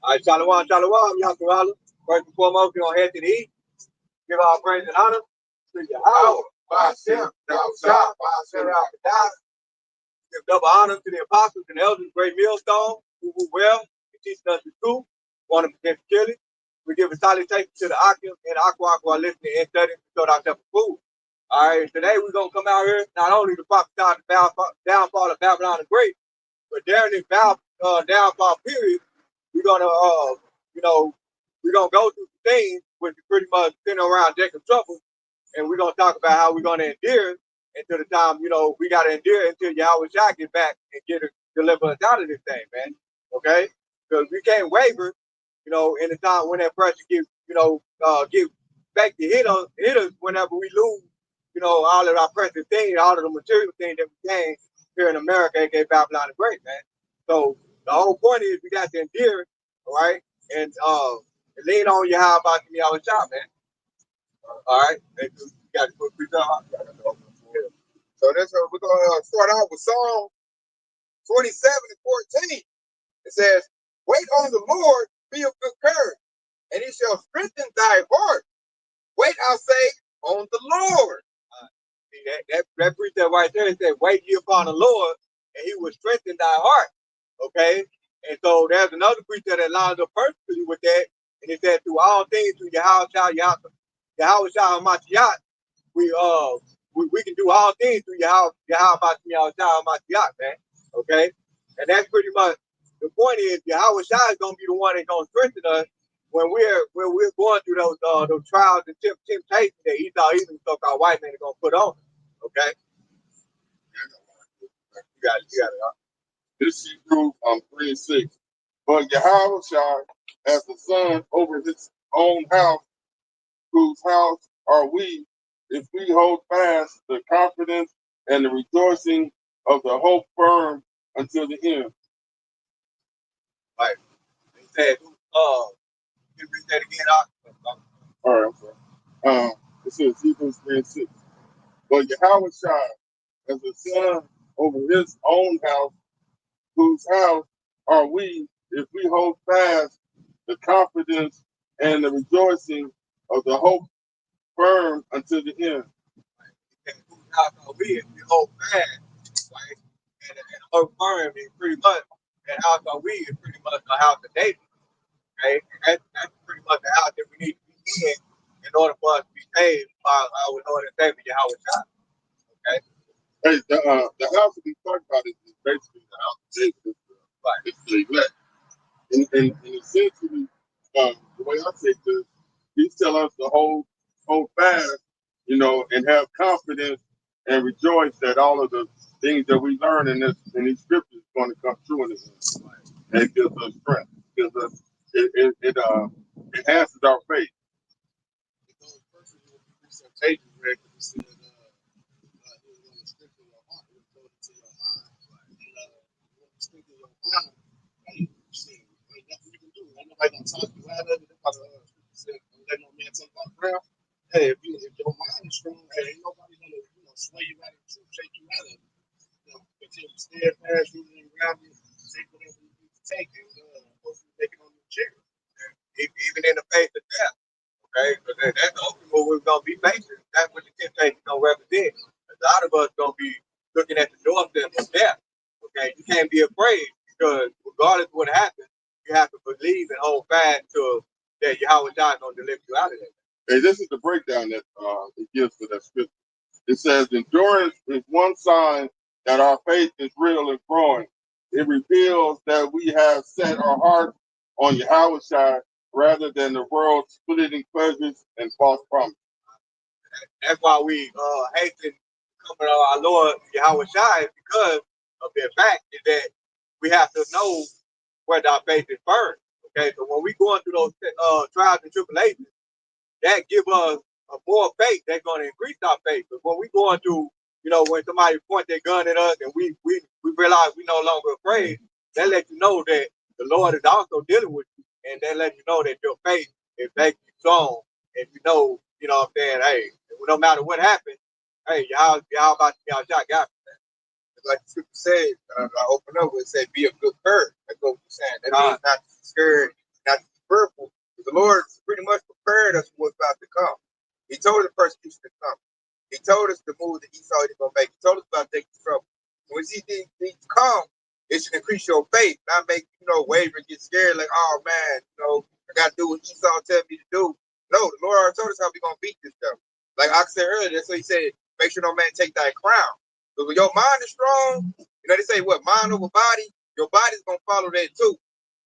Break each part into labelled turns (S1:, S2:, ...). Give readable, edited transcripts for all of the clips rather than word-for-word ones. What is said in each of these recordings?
S1: All right, shalom, shalom, Yahweh. First and foremost, we're going to head to the east. Give our praise and honor to Yahweh. Give double honor to the apostles and elders, great millstone, who well, and teaching us the truth, want to protect the killing. We give a salutation to the Akim and Aqua who are listening and studying to show ourselves food. All right, today we're going to come out here not only to prophesy the downfall of Babylon the Great, but during this downfall period, we're going to, we're going to go through some things which is pretty much centered around Jacob's trouble, and we're going to talk about how we're going to endure until the time, we got to endure until Yahweh Shai get back and deliver us out of this thing, man. Okay? Because we can't waver, in the time when that pressure gives, get back to hit us whenever we lose, all of our precious things, all of the material things that we gain here in America, aka Babylon the Great, man. So the whole point is we got to endure, all right, and lean on Yahweh about Yahweh Shai, man. All right, you got to put
S2: so that's we're gonna start out with Psalm 27 and 14. It says, "Wait on the Lord, be of good courage, and He shall strengthen thy heart. Wait, I say, on the Lord."
S1: See, that precept right there said, "Wait ye upon the Lord, and He will strengthen thy heart." Okay, and so there's another precept that lines up perfectly with that, and it said, "Through all things, through Yahweh Shai Hamashiach, we can do all things through Yahweh Shai Hamashiach, man." Okay, and that's pretty much the point. Is Yahweh Shai is gonna be the one that's gonna strengthen us when we're going through those trials and temptations that Esau, even the so-called white man, is gonna put on us. Okay, you got it.
S3: This is Hebrews 3 and 6. But Yahweh Shai as the son over his own house, whose house are we, if we hold fast the confidence and the rejoicing of the hope firm until the end.
S1: Right. He said, can you read that again?
S3: All right, I'm sorry. It says Hebrews 3 and 6. But Yahweh Shai as the son over his own house, whose house are we, if we hold fast the confidence and the rejoicing of the hope firm until the end.
S1: And whose house are we if we hold fast, right? And hope firm is pretty much, and house are we is pretty much the house of David, okay? And that's pretty much the house that we need to be in order for us to be saved by our Lord and Savior, Yahweh Shai. Okay?
S3: Hey, the house that we talk about is basically the house of David.
S1: Right.
S3: It's the elect. And essentially, the way I take this, he's telling us to hold fast, and have confidence and rejoice that all of the things that we learn in these scriptures is going to come true in this. Right. And it gives us strength. It enhances our faith.
S2: It goes perfectly with the presentation where it said, he was going to strengthen your heart, he was going to your mind. Right. And when you strengthen your mind, like you said, ain't nothing you can do. Ain't nobody gonna talk you out of it. Don't let no man take my ground. Hey, if your mind is strong, hey, ain't nobody gonna sway you out of the truth, shake you out of it. Continue to stand fast, rooted and grounded, take whatever you need to take, and hopefully make it on your chair.
S1: Even in the face of death, okay? Because that's the ultimate we're gonna be facing. That's what the temptation is gonna represent. A lot of us gonna be looking at the doorstep of death. Okay, you can't be afraid because regardless of what happens, you have to believe and hold fast to that Yahweh Shai is gonna deliver you out of that.
S3: Hey, this is the breakdown that it gives for that scripture. It says, endurance is one sign that our faith is real and growing. It reveals that we have set our hearts on Yahweh Shai rather than the world's fleeting pleasures and false promises.
S1: That's why we hasten coming on our Lord Yahweh Shai, is because of the fact is that we have to know where our faith is firm. Okay, so when we going through those trials and tribulations, that give us a more faith. That's going to increase our faith. But when we going through, when somebody point their gun at us and we realize we no longer afraid, that lets you know that the Lord is also dealing with you, and that lets you know that your faith is making you strong, and what I'm saying, hey, no matter what happens, hey, y'all about to y'all got me.
S2: Like the scripture said, I open up with it said, be of good courage. That's what we're saying. That means not to be scared,
S1: fearful. The Lord pretty much prepared us for what's about to come. He told us the persecution to come. He told us the move that Esau is going to make. He told us about taking trouble. When you see things come, it should increase your faith, not make waver and get scared like, oh man, I got to do what Esau tell me to do. No, the Lord already told us how we going to beat this stuff. Like I said earlier, that's what he said, make sure no man take thy crown. But when your mind is strong, they say what, mind over body, your body's going to follow that too.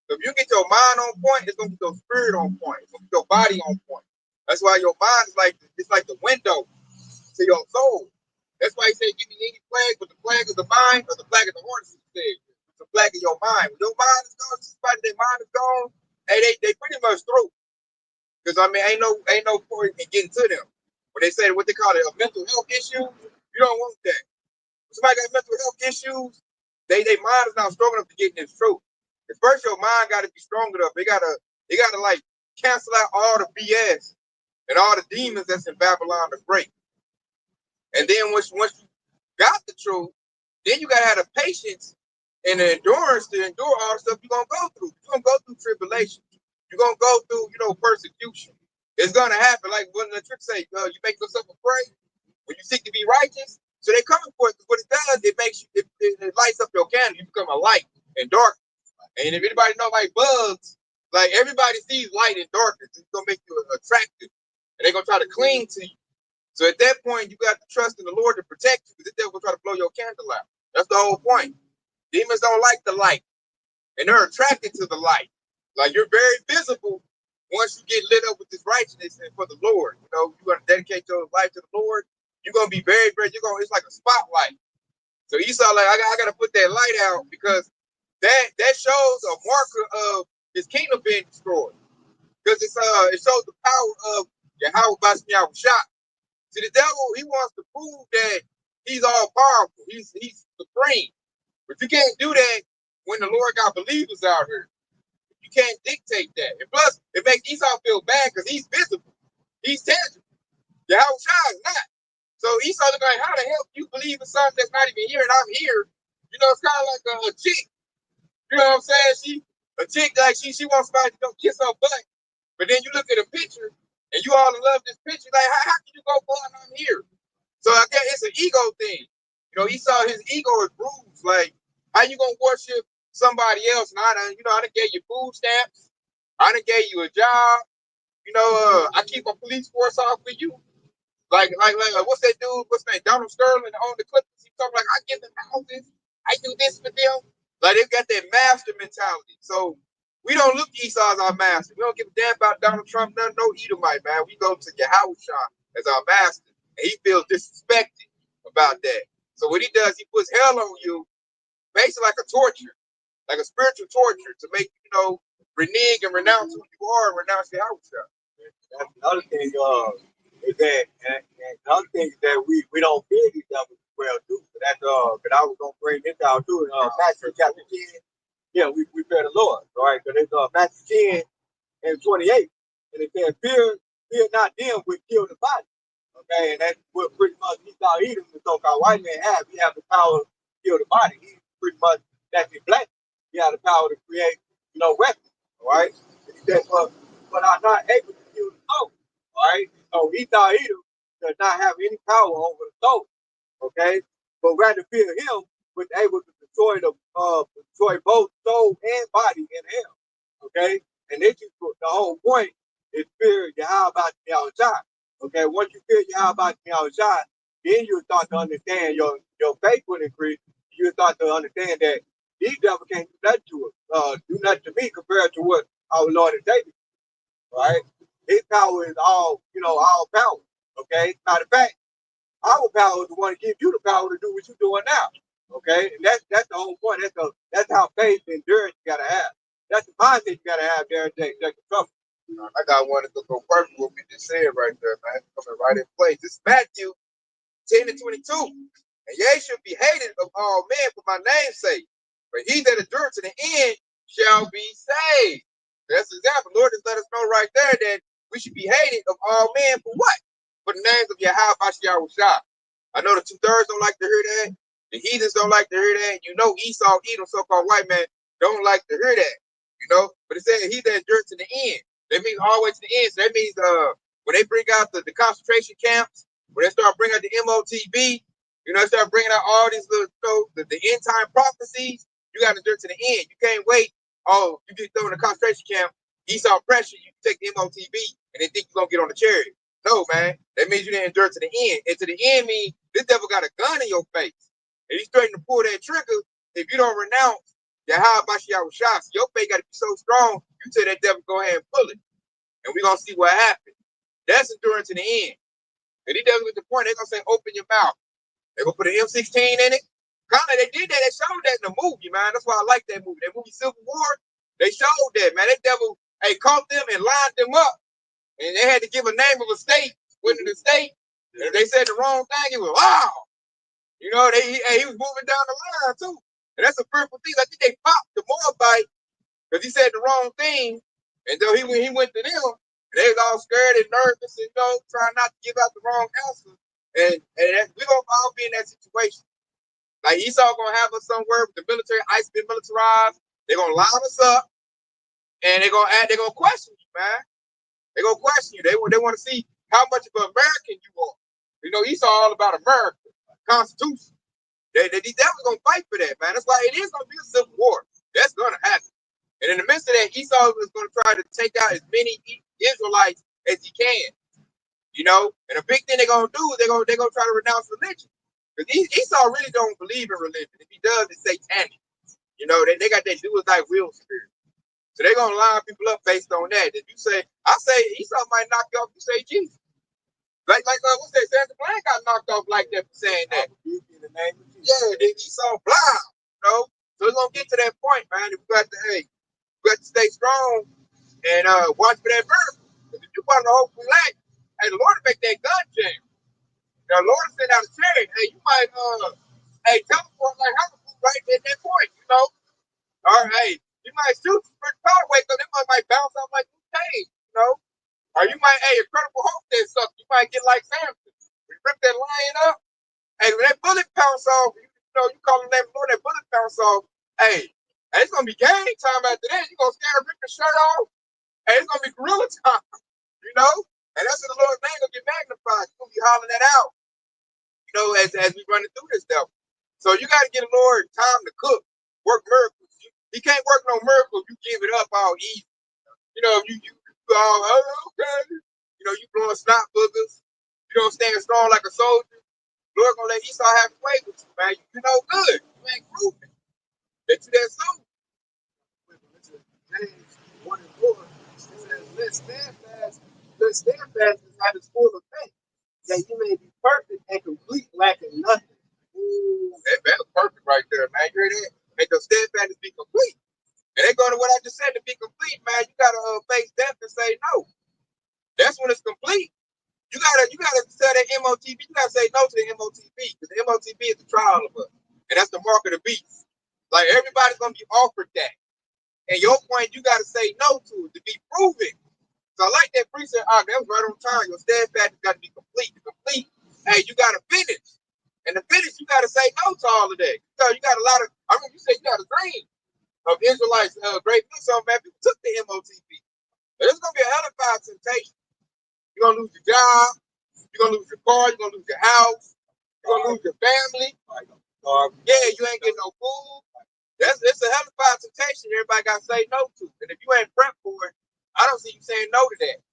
S1: So if you get your mind on point, it's going to get your spirit on point. It's going to get your body on point. That's why your mind is it's like the window to your soul. That's why he said, give me any plague, but the plague of the mind or the plague of the heart, he said. It's the plague of your mind. When your mind is gone, somebody their mind is gone, hey, they pretty much through. Because ain't no point in getting to them. When they say what they call it, a mental health issue, you don't want that. When somebody got mental health issues, their mind is not strong enough to get in this truth. At first, your mind got to be strong enough. They gotta like cancel out all the BS and all the demons that's in Babylon the Great. And then once you got the truth, then you gotta have the patience and the endurance to endure all the stuff you're gonna go through. You're gonna go through tribulation. You're gonna go through, persecution. It's gonna happen. Like when the trick say, you make yourself afraid when you seek to be righteous. So they're coming for it. Because what it does, it makes you, it lights up your candle. You become a light in darkness. And if anybody know like bugs, like everybody sees light in darkness. It's gonna make you attractive, and they're gonna try to cling to you. So at that point, you got to trust in the Lord to protect you, because the devil will try to blow your candle out. That's the whole point. Demons don't like the light, and they're attracted to the light. Like you're very visible once you get lit up with this righteousness and for the Lord. You're gonna dedicate your life to the Lord. You're gonna be very, very. It's like a spotlight. So Esau, like I gotta put that light out, because that shows a marker of his kingdom being destroyed. Because it shows the power of Yahweh Basmiah shot. See, the devil, he wants to prove that he's all powerful. He's supreme. But you can't do that when the Lord got believers out here. You can't dictate that. And plus, it makes Esau feel bad because he's visible. He's tangible. Yahweh Shai is not. So Esau looking like, how the hell do you believe in something that's not even here and I'm here? It's kind of like a chick. You know what I'm saying? A chick, like she wants somebody to go kiss her butt. But then you look at a picture and you all in love with this picture. Like, how can you go for it and I'm here? So I guess it's an ego thing. Esau, his ego is bruised. Like, how you gonna worship somebody else? And I done gave you food stamps. I done gave you a job. I keep a police force off with you. Like what's that dude? What's his name? Donald Sterling on the Clippers. He talking like, I give them houses. I do this for them. Like they got that master mentality. So we don't look at Esau as our master. We don't give a damn about Donald Trump, no Edomite, man. We go to Yahweh Shai as our master. And he feels disrespected about that. So what he does, he puts hell on you, basically like a torture, like a spiritual torture, to make renege and renounce who you are and renounce Yahweh Shai.
S2: That's the other thing, is that, and the other thing is that we don't fear these devils as well too. So that's but I was gonna bring this out too in Matthew chapter 10. Yeah, we fear the Lord, all right? Because it's Matthew 10 and 28. And it says, fear not them which kill the body. Okay, and that's what pretty much Esau Edom, the so-called white man, have. He have the power to kill the body. He pretty much, that's his black. He has the power to create, weapons. All right. And he said, but are not able to kill the soul. All right. So Esau Edom does not have any power over the soul. Okay, but rather fear him, was able to destroy both soul and body in hell. Okay, and this is the whole point is fear Yahweh about Shai. Okay, once you fear Yahweh about Shai, then you start to understand your faith will increase. You start to understand that these devils can't do nothing to us, do nothing to me compared to what our Lord and Savior. Right? His power is all power. Okay, matter of fact, our power is the one to give you the power to do what you're doing now. Okay, and that's the whole point. That's how faith and endurance you gotta have. That's the mindset you gotta have there to take trouble.
S1: I got one to go perfect what we just said right there, man. Coming right in place. This is Matthew 10 and 22. And ye should be hated of all men for my name's sake. But he that endures to the end shall be saved. That's the example. Lord just let us know right there that we should be hated of all men for what? For the names of Yahweh Bashiach Shah. I know the 2/3 don't like to hear that. The heathens don't like to hear that. Esau, Edom, so-called white man, don't like to hear that. But
S4: But it said he that endured to the end. That means all the way to the end. So that means when they bring out the concentration camps, when they start bringing out the MOTB, they start bringing out all these little, the end time prophecies, you got to endure to the end. You can't wait. Oh, you get thrown in a concentration camp, Esau pressure, you take the MOTB, and they think you're going to get on the chariot. No, man. That means you didn't endure to the end. And to the end means this devil got a gun in your face. And he's threatening to pull that trigger if you don't renounce Yahweh Shah. Your faith got to be so strong, you tell that devil, go ahead and pull it. And we're going to see what happens. That's enduring to the end. And he doesn't get the point. They're going to say, open your mouth. They're going to put an M16 in it. Kind of, they did that. They showed that in the movie, man. That's why I like that movie. That movie, Civil War, they showed that, man. That devil, caught them and lined them up. And they had to give a name of a state within the state. And if they said the wrong thing, it was, wow. He was moving down the line, too. And that's a fearful thing. I think they popped the Moabite because he said the wrong thing. And though he went to them, and they was all scared and nervous and trying not to give out the wrong answer. And we're gonna all be in that situation. Like Esau gonna have us somewhere with the military, ICE been militarized. They're gonna line us up, and they're gonna question you, man. They're gonna question you. They want to see how much of an American you are. Esau all about America, Constitution. They definitely gonna fight for that, man. That's why it is gonna be a civil war. That's gonna happen. And in the midst of that, Esau is gonna try to take out as many Israelites as he can. And a big thing they're gonna do is they're gonna try to renounce religion. Because Esau really don't believe in religion. If he does, it's satanic. They got that do as thy will spirit. So they're gonna line people up based on that. If you say, I say Esau might knock you off, you say Jesus. Like what's that? Santa Blanc got knocked off like that for saying that. Yeah, then Esau blind. So it's gonna get to that point, man. If we got to stay strong and watch for that miracle. Because if you want to hopefully like, hey, the Lord will make that gun jam. The Lord sent out a chariot. Hey, you might teleport like Hannibal right at that point, Or hey, you might shoot the car wake up, that might bounce off like Luke Cage, Or you might, Incredible Hulk that sucks. You might get like Samson. We rip that lion up. Hey, when that bullet pounce off, you call the name of the Lord, that bullet pounce off. Hey, it's gonna be game time after that. You gonna stand and rip your shirt off. Hey, it's gonna be gorilla time, And that's when the Lord's name gonna get magnified. You're gonna be hollering that out, as we running through this devil. So you gotta get the Lord time to cook, work miracles. He can't work no miracle if you give it up all easy. If you all okay. You blowing snot boogers. You don't stand strong like a soldier. Lord gonna let Esau have his way with you, man. You know good. You ain't grooving. That you that soldier.
S2: James 1 and 4, it says, let steadfastness is full of faith, that you may be perfect and complete, lacking nothing.
S4: Ooh, that's perfect right there, man. You hear that? Make your steadfastness be complete. And they go to what I just said, to be complete, man. You gotta face death and say no. That's when it's complete. You gotta tell that MOTB. You gotta say no to the MOTB, because the MOTB is the trial of us, and that's the mark of the beast. Like everybody's gonna be offered that. And your point, you gotta say no to it to be proven. So I like that precept. That was right on time. Your steadfastness got to be complete. Complete. Hey, you gotta finish. And the finish, you gotta say no to all of that. So you got a lot of. I mean, you said you got a dream of Israelites, great news. So man, people took the MOTB. But it's gonna be a hell of a temptation. You're gonna lose your job. You're gonna lose your car. You're gonna lose your house. You're gonna lose your family. Yeah, you ain't getting no food. It's a hell of a temptation. Everybody got to say no to. And if you ain't prepped for it, I don't see you saying no to that.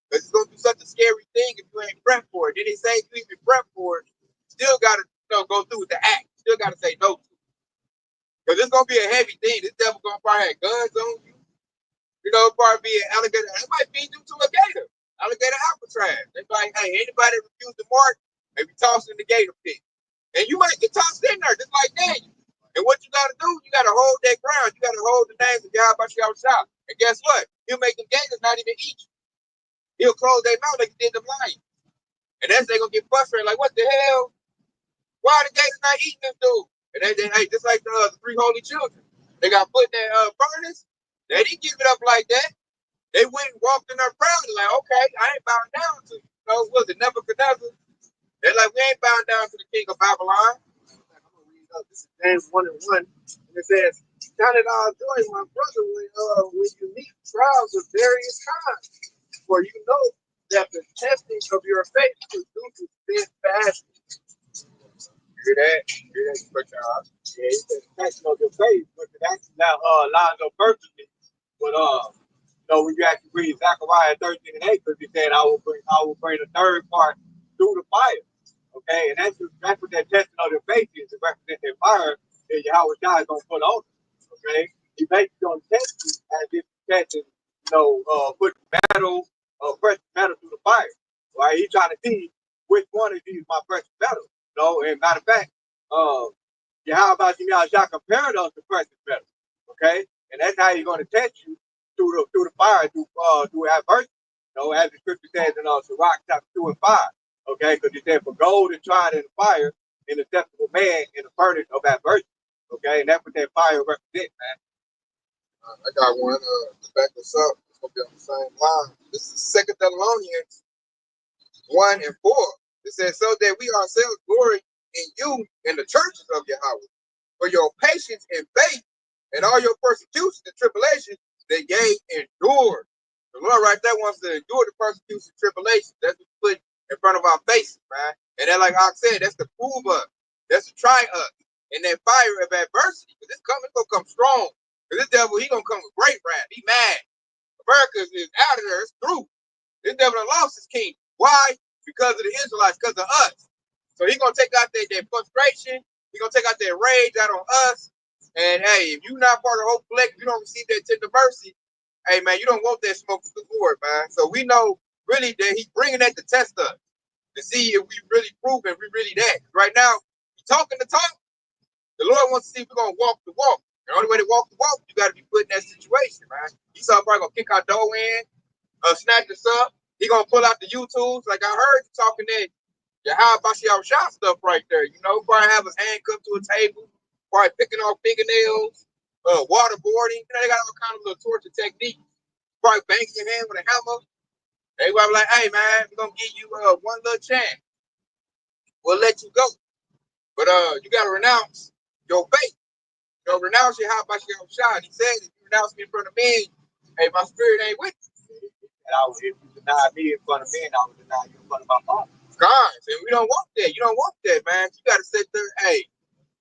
S4: Because it's gonna be such a scary thing if you ain't prepped for it. Then they say if you even prepped for it, still gotta go through with the act. Still gotta say no to it. Because it's gonna be a heavy thing. This devil gonna probably have guns on you. Probably be an alligator. It might be due to a gator. Alligator Alcatraz. They like, hey, anybody refuse to mark, they be tossed in the gator pit. And you might get tossed in there, just like Daniel. And what you got to do, you got to hold that ground. You got to hold the names of Yahweh Shah. And guess what? He'll make the gators not even eat you. He'll close their mouth like he did them lions. And that's they going to get frustrated. Like, what the hell? Why are the gators not eating this dude? And they just like the three holy children. They got put in that furnace. They didn't give it up like that. They went and walked in their proudly like, okay, I ain't bowing down to you. Was it Nebuchadnezzar? They're like, we ain't bowing down to the king of Babylon.
S2: This is James 1 and 1, and it says, Count it all joy, my brother, when you meet trials of various kinds, for you know that the testing of your faith produces steadfast.
S4: Hear that? Hear that?
S1: Yeah, he said the testing of your faith, but that's now lines up perfectly. But when you actually read Zechariah 13 and 8, because he said, I will bring the third part through the fire. Okay, and that's what that testing of their faith is to represent their fire that Yahweh Shai is gonna put on them. Okay, he basically gonna test you as if testing, put metal, precious metal through the fire. Right? He's trying to see which one of these my precious metal. And matter of fact, how about you guys compared us to precious metal? Okay, and that's how he's gonna test you through the fire, through adversity. As the scripture says in Sirach chapter 2 and 5. Okay, because he said, for gold is tried in the fire, and acceptable man in the furnace of adversity. Okay, and that's what that fire represents, man.
S4: I got one to back this up. It's gonna be on the same line. This is 2 Thessalonians 1 and 4. It says, so that we ourselves glory in you in the churches of Yahweh, for your patience and faith and all your persecution and tribulation that ye endured. The Lord right there wants to endure the persecution and tribulation. That's what we put in front of our faces, man. And then, like I said, that's to prove us. That's to try us in that fire of adversity. Because it's gonna come strong. Because this devil, he gonna come with great wrath. He mad. America is out of there. It's through. This devil done lost his kingdom. Why? Because of the Israelites, because of us. So he's gonna take out their frustration. He's gonna take out their rage out on us. And hey, if you're not part of the whole collect, you don't receive that tender mercy. Hey man, you don't want that smoke from the Lord, man. So we know really that he's bringing that to test us to see if we really prove it, we really that. Right now, we talking the talk. The Lord wants to see if we're gonna walk the walk. The only way to walk the walk, you got to be put in that situation, man. Esau probably gonna kick our door in, snatch us up. He gonna pull out the YouTubes, like I heard you talking that Yahweh Bashiach shot stuff right there. Probably have his hand cupped to a table, probably picking off fingernails, waterboarding. They got all kind of little torture techniques. Probably banging your hand with a hammer. They probably like, hey man, we're gonna give you one little chance. We'll let you go. But you gotta renounce your faith. Renounce your Yahweh Bashiach shot. He said, if you renounce me in front of men, hey, my spirit ain't with you.
S1: And if you deny me in front of men, I will deny you in front of my Father.
S4: Guys, and we don't want that. You don't want that, man. You got to sit there, hey,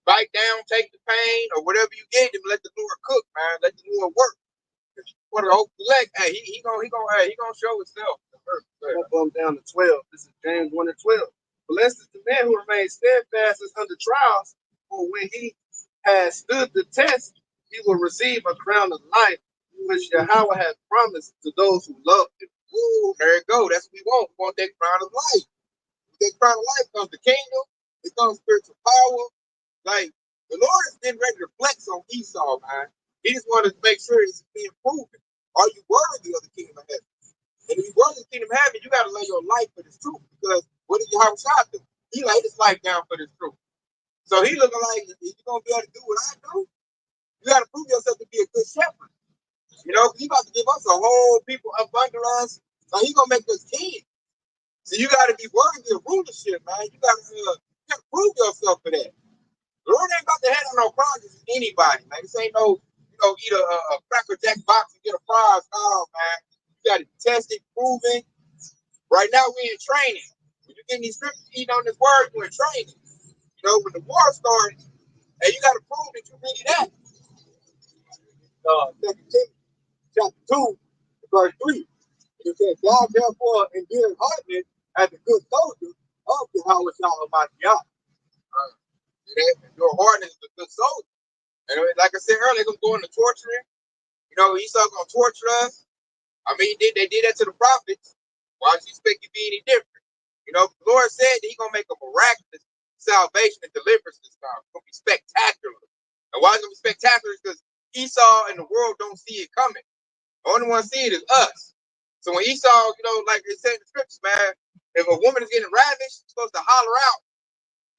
S4: bite down, take the pain, or whatever you get, and let the Lord cook, man. Let the Lord work. For the whole elect, hey, he gonna show himself.
S2: I'll bump down to 12. This is James 1 and 12. Blessed is the man who remains steadfast under trials, for when he has stood the test, he will receive a crown of life, which Yahweh has promised to those who love him.
S4: Ooh, there you go. That's what we want. We want that crown of life. With that crown of life comes the kingdom. It comes spiritual power. Like, the Lord is getting ready to flex on Esau, man. He just wanted to make sure it's being proven. Are you worthy of the kingdom of heaven? And if you're worthy of the kingdom of heaven, you got to lay your life for this truth. Because what did Yahweh Shah do? He laid his life down for this truth. So he looking like, if you're going to be able to do what I do, you got to prove yourself to be a good shepherd. He about to give us a whole people up under us. So he going to make us kings. So you got to be worthy of rulership, man. You got to prove yourself for that. The Lord ain't about to hand on no prizes to anybody, man. This ain't no, eat a Cracker Jack box and get a prize. No, man. You got to test it, proven. Right now, we in training. When you get these scriptures, eating on this word, you're in training. When the war starts, hey, you got to prove that you're really that.
S1: 2 Timothy chapter 2, verse 3. It says, God therefore endure hardness as a good soldier of Yahweh Shah Mashiach.
S4: Your hardness is a good soldier. And like I said earlier, they're going to torturing. Esau going to torture us. I mean, they did that to the prophets. Why do you expect it to be any different? The Lord said that he's going to make a miraculous salvation and deliverance this time. It's going to be spectacular. And why is it going to be spectacular? Because Esau and the world don't see it coming. The only one see it is us. So when Esau, like it said in the scriptures, man, if a woman is getting ravished, she's supposed to holler out.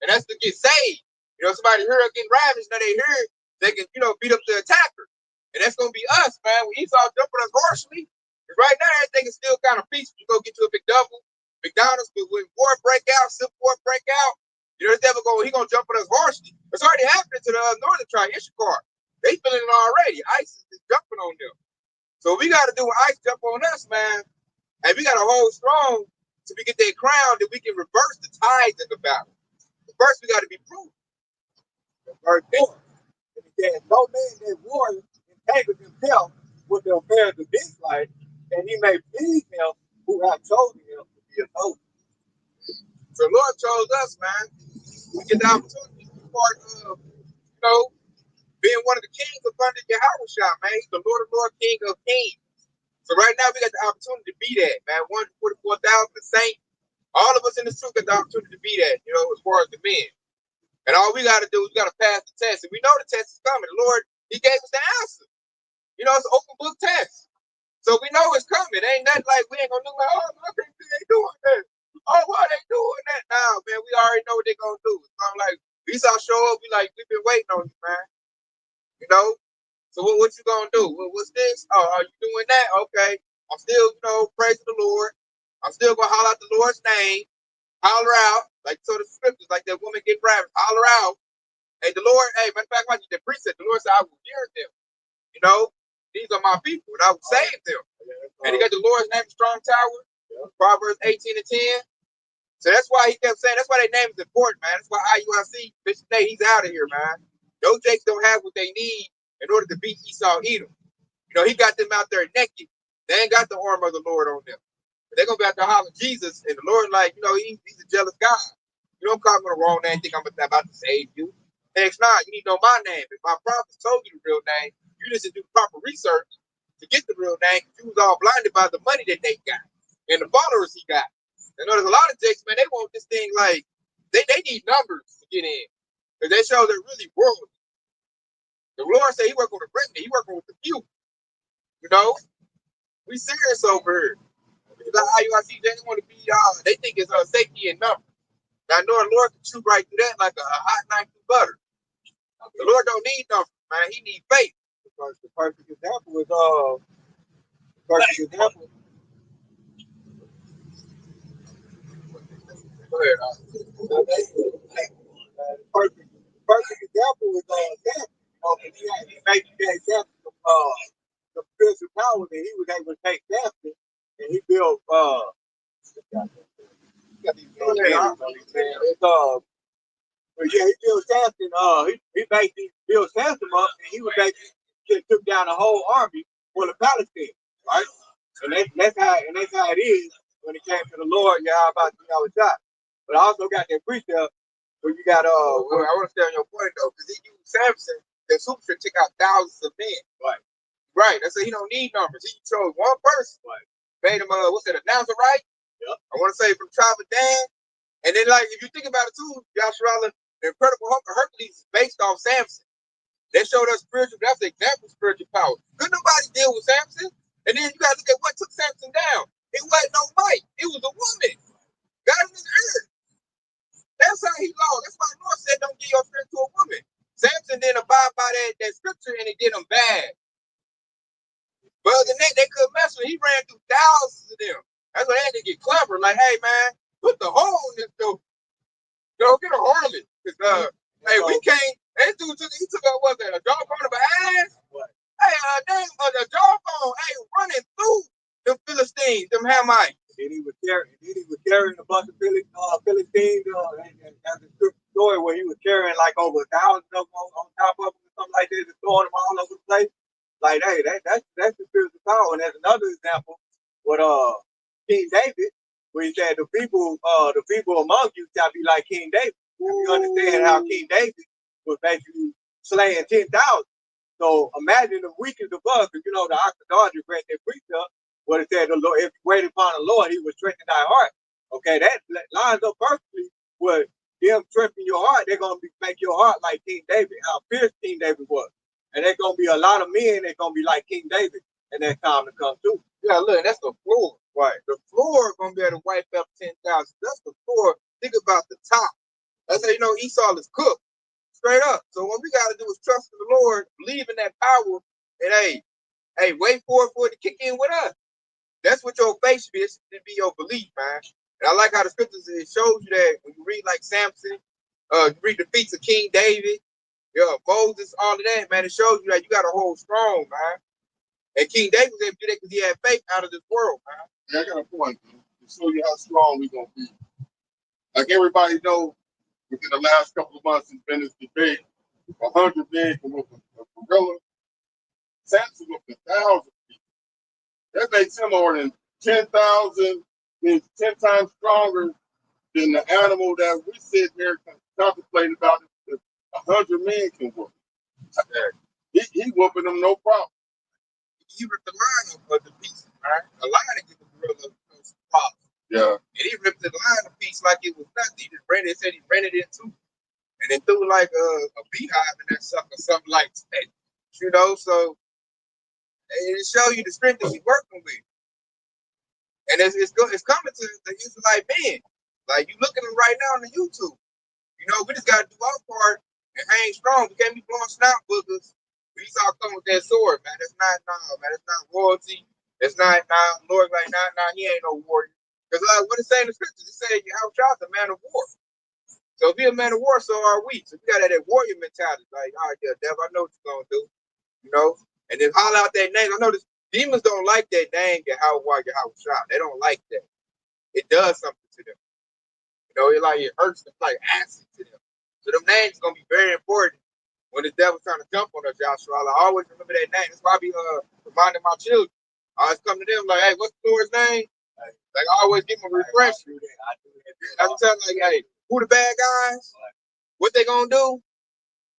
S4: And that's to get saved. Somebody hear her getting ravished, now they hear it, they can, beat up the attacker. And that's going to be us, man. When Esau jumping us harshly, because right now everything is still kind of peaceful. You go get you a McDonald's, but when war break out, civil war break out, the devil he going to jump on us harshly. It's already happening to the northern tribe, Issachar. They feeling it already. ISIS is jumping on them. So we got to do when ISIS jump on us, man. And we got to hold strong till we get that crown that we can reverse the tides in the battle. But first, we got to be proof.
S1: Verse 4. And it says, no man that warrior entangles himself with the affairs of this life, and he may please him who hath chosen him to be a host.
S4: So the Lord chose us, man. We get the opportunity to be part of, being one of the kings of under Yahweh, man. He's the Lord of Lords, King of Kings. So right now we got the opportunity to be that, man. 144,000 the saints. All of us in the truth got the opportunity to be that, as far as the men. And all we got to do is we got to pass the test. And we know the test is coming. The Lord, he gave us the answer. It's an open book test. So we know it's coming. It ain't nothing like we ain't going to look like, oh, my people ain't doing that. Oh, why they doing that now, man? We already know what they're going to do. It's kind of like, Esau show up, we like, we've been waiting on you, man. So what you going to do? What's this? Oh, are you doing that? Okay. I'm still, praising the Lord. I'm still going to holler out the Lord's name. Holler out, like so the scriptures, like that woman get ravished. Holler out. Hey, the Lord, matter of fact, watch the precept. The Lord said, I will hear them. These are my people, and I will save them. And he got the Lord's name, strong tower. Proverbs 18 and 10. So that's why he kept saying, that's why their name is important, man. That's why IUIC, Bishop Nate, he's out of here, man. Those Jakes don't have what they need in order to beat Esau Edom. He got them out there naked. They ain't got the armor of the Lord on them. They're going to be out there hollering Jesus, and the Lord, he's a jealous God. You don't call me the wrong name, think I'm about to save you. Next, you need to know my name. If my prophets told you the real name, you just do proper research to get the real name. You was all blinded by the money that they got and the followers he got. There's a lot of jakes, man, they want this thing like, they need numbers to get in. Because they show they're really worldly. The Lord said he working with the remnant, he working with the few. We serious over here. The IUIC, they want to be, they think it's safety in numbers. Now, I know the Lord can shoot right through that like a hot knife through butter. The Lord don't need numbers, man. He needs faith.
S1: The perfect example is The perfect example is Samson. He made that Samson the spiritual power that he was able to take Samson, and he built he built Samson. He basically built Samson up, and he was basically took down the whole army for the Palestine, right? And that's how it is when it came to the Lord. How about shot? But I also got that precept where you got
S4: Well, I want to stay on your point though, because he used Samson. The super took out thousands of men. Right. That's why he don't need numbers. He chose one person. Made him announcer, right?
S1: Yep.
S4: I want to say from tribe of Dan. And then, if you think about it too, Yasharallah, the incredible Hulk of Hercules is based off Samson. They showed us spiritual, that's the example of spiritual power. Could nobody deal with Samson? And then you got to look at what took Samson down. It wasn't no might. It was a woman. God in his earth. That's how he lost. That's why the Lord said, don't give your strength to a woman. Samson didn't abide by that scripture, and it did him bad. But other than that, they couldn't mess with him. He ran through thousands of them. That's why they had to get clever. Like, hey, man, put the hole in this dude. Get a harlot. Because, hey, we can't. That dude took out, what's that, a jawbone of an ass?
S1: What?
S4: Hey, a jawbone, running through them Philistines, them Hamites.
S1: And he was carrying a bunch of Philistines, and that's a story where he was carrying like over 1,000 of them on top of them, something like that, and throwing them all over the place. Like, hey, that's the spiritual power. And there's another example with King David, where he said the people among you shall be like King David. If you understand how King David was basically slaying 10,000. So imagine the weakest of us, because the Oxygen read that precept, where it said, the Lord, if you wait upon the Lord, he will strengthen thy heart. Okay, that lines up perfectly with them strengthening your heart. They're going to make your heart like King David, how fierce King David was. And there's going to be a lot of men that's going to be like King David, and that time to come too.
S4: Yeah, look, that's the floor. Right. The floor is going to be able to wipe up 10,000. That's the floor. Think about the top. That's how Esau is cooked. Straight up. So what we got to do is trust in the Lord, believe in that power, and hey, wait for it to kick in with us. That's what your faith should be. It should be your belief, man. And I like how the scriptures, it shows you that when you read like Samson, you read the feats of King David, Yeah, Moses, all of that, man. It shows you that you got to hold strong, man. And King David was able to do that because he had faith out of this world, man.
S3: Yeah, I got a point, man. To show you how strong we're gonna be. Like everybody know, within the last couple of months, there's been this debate: 100 men can whoop a gorilla. Samson whooped 1,000 people. That makes him more than 10,000, means 10 times stronger than the animal that we sit here contemplating about. 100 men can whoop. He whooping them no problem.
S4: He ripped the lion up the pieces, right? A lion can give the gorilla some problems.
S3: Yeah.
S4: And he ripped the lion a piece like it was nothing. He just ran it, said he ran it in two. And then threw like a beehive in that sucker, something like that. You know, so it shows you the strength that he's working with. And it's coming to the Israelite men. Like you look at them right now on the YouTube. You know, we just gotta do our part and hang strong. We can't be blowing snout boogers. We start coming with that sword, man. That's not man. That's not royalty. That's not Lord like he ain't no warrior. Because what it say in the scriptures, it say how God's a man of war. So if you're a man of war, so are we. So we got that warrior mentality. Like, all right, yeah, devil, I know what you're gonna do. You know? And then holler out that name. I know this demons don't like that name, Yahweh, Yahweh. They don't like that. It does something to them. You know, it hurts them like acid to them. So them names gonna be very important when the devil's trying to jump on us, Joshua. I always remember that name. That's why I be reminding my children. I always come to them like, hey, what's the Lord's name? Like I always give them a refresher. I can tell them like, hey, who the bad guys? What they gonna do?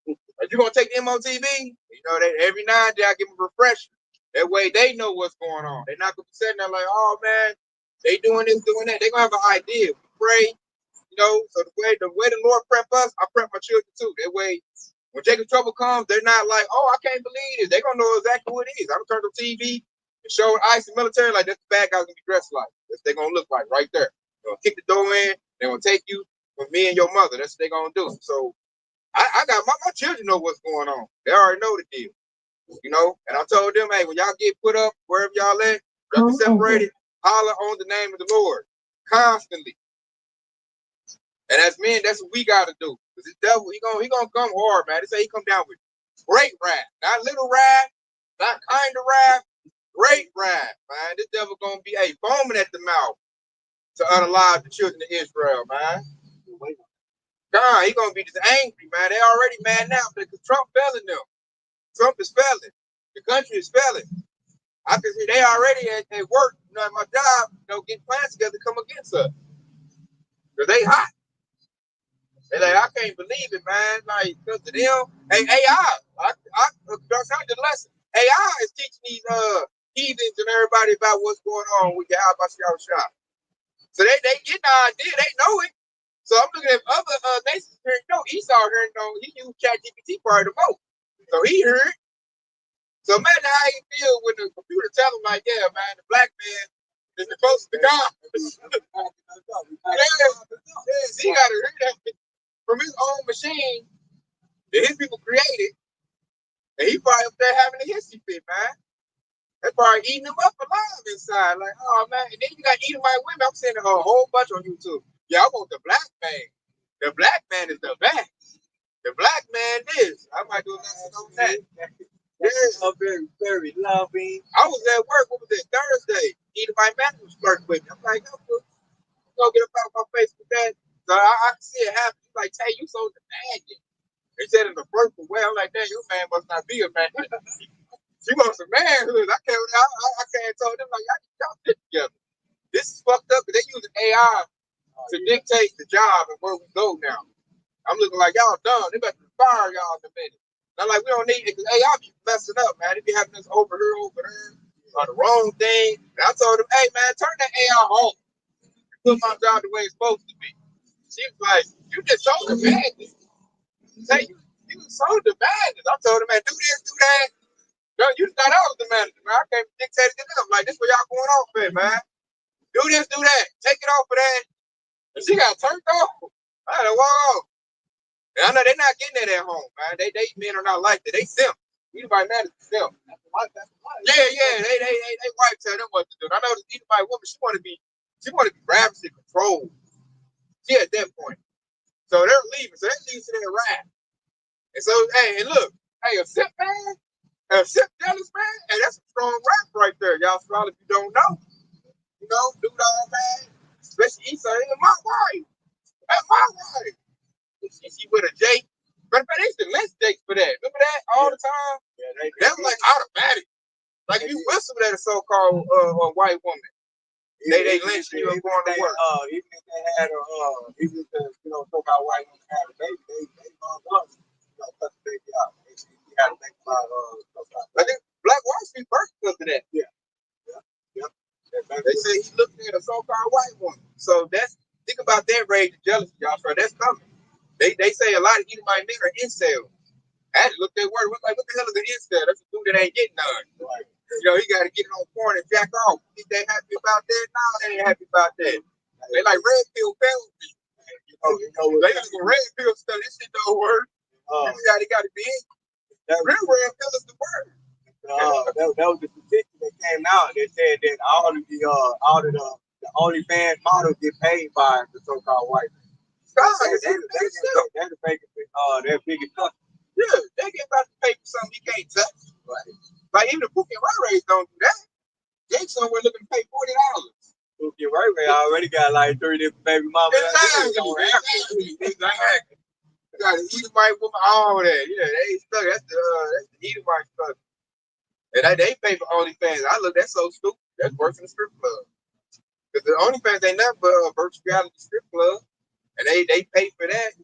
S4: Are you gonna take the MOTV? You know, every now and then I give them a refresher. That way they know what's going on. They're not gonna be sitting there like, oh man, they doing this, doing that. They're gonna have an idea. We pray, you know, so the way the Lord prep us, I prep my children too. That way, when Jacob trouble comes, they're not like, oh, I can't believe it. They're gonna know exactly what it is. I'm gonna turn the TV and show ICE and military like that's the bad guy's gonna be dressed like. That's what they're gonna look like right there. They're gonna kick the door in, they're gonna take you from me and your mother. That's what they're gonna do. So I got my children know what's going on. They already know the deal. You know, and I told them, hey, when y'all get put up wherever y'all at, y'all be separated, holler on the name of the Lord constantly. And as men, that's what we gotta do. Because this devil, he gonna come hard, man. They say he come down with great wrath, not little wrath, not kind of wrath, great wrath, man. This devil gonna be foaming at the mouth to unalive the children of Israel, man. God, he gonna be just angry, man. They already mad now because Trump failing them. Trump is failing. The country is failing. I can see they already at work, you know, at my job, you know, getting plans together to come against us. Because they hot. They like, I can't believe it, man. Like, because of them, hey, AI, I the lesson. AI is teaching these heathens and everybody about what's going on with Yahweh shop. So they get the idea, they know it. So I'm looking at other nations here, you know, Esau here, you know, he used ChatGPT prior to vote. So he heard. So imagine how he feel when the computer tell him like, yeah, man, the black man is the closest to God. He got to hear that from his own machine that his people created, and he probably up there having a hissy fit, man. That's probably eating him up alive inside. Like, oh man, and then you got Edomite women. I'm seeing a whole bunch on YouTube. Yeah, I want the black man. The black man is the best. The black man is. I might do a lesson on that. Yeah, very, very loving. I was at work. What was it? Thursday. Edomite man was flirting with me. I'm like, no, go get up out my face with that. So I can see it happen. He's like, hey, you so demanding. They said in the flirtful way. I'm like, damn, your man must not be a man. She wants some manhood. I can't tell them like y'all get together. This is fucked up because they use AI to dictate the job and where we go now. I'm looking like y'all done. They better fire y'all in a minute. I'm like, we don't need it because AI be messing up, man. They be having this over here, or the wrong thing. And I told them, hey man, turn that AI off. Put my job the way it's supposed to be. She was like, you just so demanding. Say you so demanding. I told her, man, do this, do that. No, you thought I was the manager, man. I can't dictate it to them. Like, this what y'all going off with, man. Do this, do that. Take it off of that. And she got turned off. I had to walk off. And I know they're not getting it at home, man. They men are not like that. They simp. Anybody mad at simp. Yeah. They wife tell them what to do. And I know this Edomite woman, she wanna be ravaged and controlled. She at that point. So they're leaving. So that leads to their wrath. And so, hey, and look, hey, a sip man, a sip jealous man, hey, that's a strong rap right there, y'all. Strong if you don't know, you know, do all man, especially East Side, my wife, that's my wife. She with a Jake. But they used to lynch Jakes for that. Remember that all the time? Yeah, that was like automatic. Like if you whistle at a so-called white woman, they lynch you and going to work.
S1: Even if they had even if the so-called white woman had a baby, they cut the baby out. You got to think about
S4: I think Black Wall Street birth because of that. Yeah. They say he looking at a so-called white woman. So think about that rage and jealousy, y'all. So that's coming. They say a lot of Edomite men are incels. I had to look that word. Like, what the hell is an incel? That's a dude that ain't getting none. Right. You know, he got to get it on porn and jack off. Think they happy about that? No, they ain't happy about that. They like red pill penalty. They got some red pill stuff. This shit don't work. They got to be in. Real red pill is the word.
S1: That was the statistic that came out. They said that all of the OnlyFans models get paid by the so-called white. They're the biggest customer.
S4: Yeah, they get about to pay for something you can't touch. Right. Like even the Pookie and Ray don't do that. They somewhere looking to pay $40.
S1: Pookie and Ray already got like 3 different baby mamas.
S4: Exactly. You got an Edomite woman, all that. Yeah, they ain't stuck. That's the Edomite stuff. And they pay for OnlyFans. I look, that's so stupid. That's worse than the strip club. Because the OnlyFans ain't nothing but a virtual reality strip club. And they pay for that.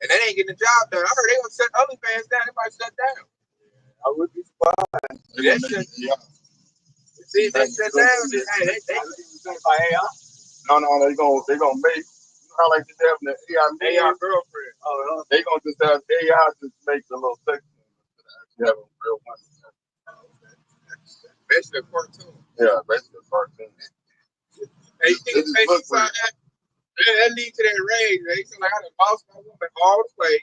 S4: And they ain't getting the job done. I heard they gonna shut OnlyFans down. They might shut down.
S1: I would be surprised.
S4: See, they shut down. They
S3: No, they're gonna make, how like just having the AI
S4: girlfriend.
S3: They gonna just have AI just make the little sex actually have a real one.
S4: Basically a cartoon.
S3: Yeah, basically a cartoon.
S4: Hey, you think that leads to that rage. They say like I done lost my woman all the way.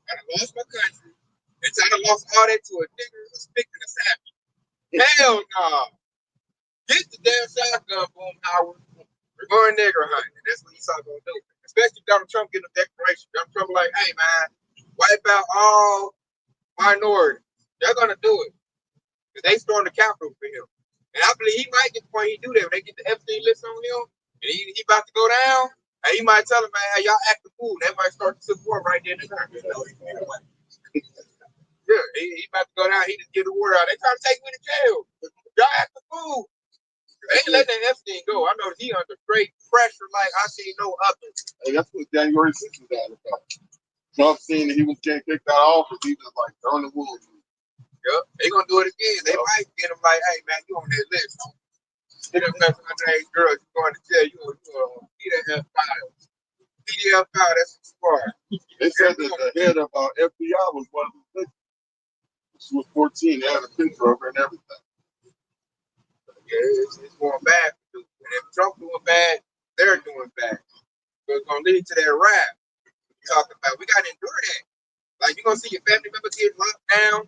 S4: I done lost my country. And I done lost all that to a nigger, a stick, and a savage. Hell no. Get the damn shotgun, boom, Howard. We're going nigger hunting. And that's what Esau gonna do. Especially Donald Trump getting a declaration. Donald Trump like, hey man, wipe out all minorities. They're gonna do it. Because they stormed the Capitol for him. And I believe he might get the point he do that when they get the Epstein list on him, and he about to go down, and he might tell him, man, hey, y'all act the fool. That might start the civil war right there in the time. Yeah, he about to go down, he just get the word out. They trying to take me to jail. Y'all act the fool. They ain't letting that Epstein go. I know he under great pressure like I see no other.
S3: Hey, that's what January 6th was all about. Trump seen that he was getting kicked out of office, he just like throwing the wool.
S4: Yep, they gonna do it again. They might get him like, hey man, you on that list. Get them underage girls, you going to jail, you PDF file. PDF file, that's what you are.
S3: They said that the head of FBI was one of the victims. She was 14, they had a picture of her and everything.
S4: Yeah, it's going bad. And if Trump doing bad, they're doing bad. So it's gonna lead to that rap we talking about. We gotta endure that. Like you're gonna see your family members get locked down.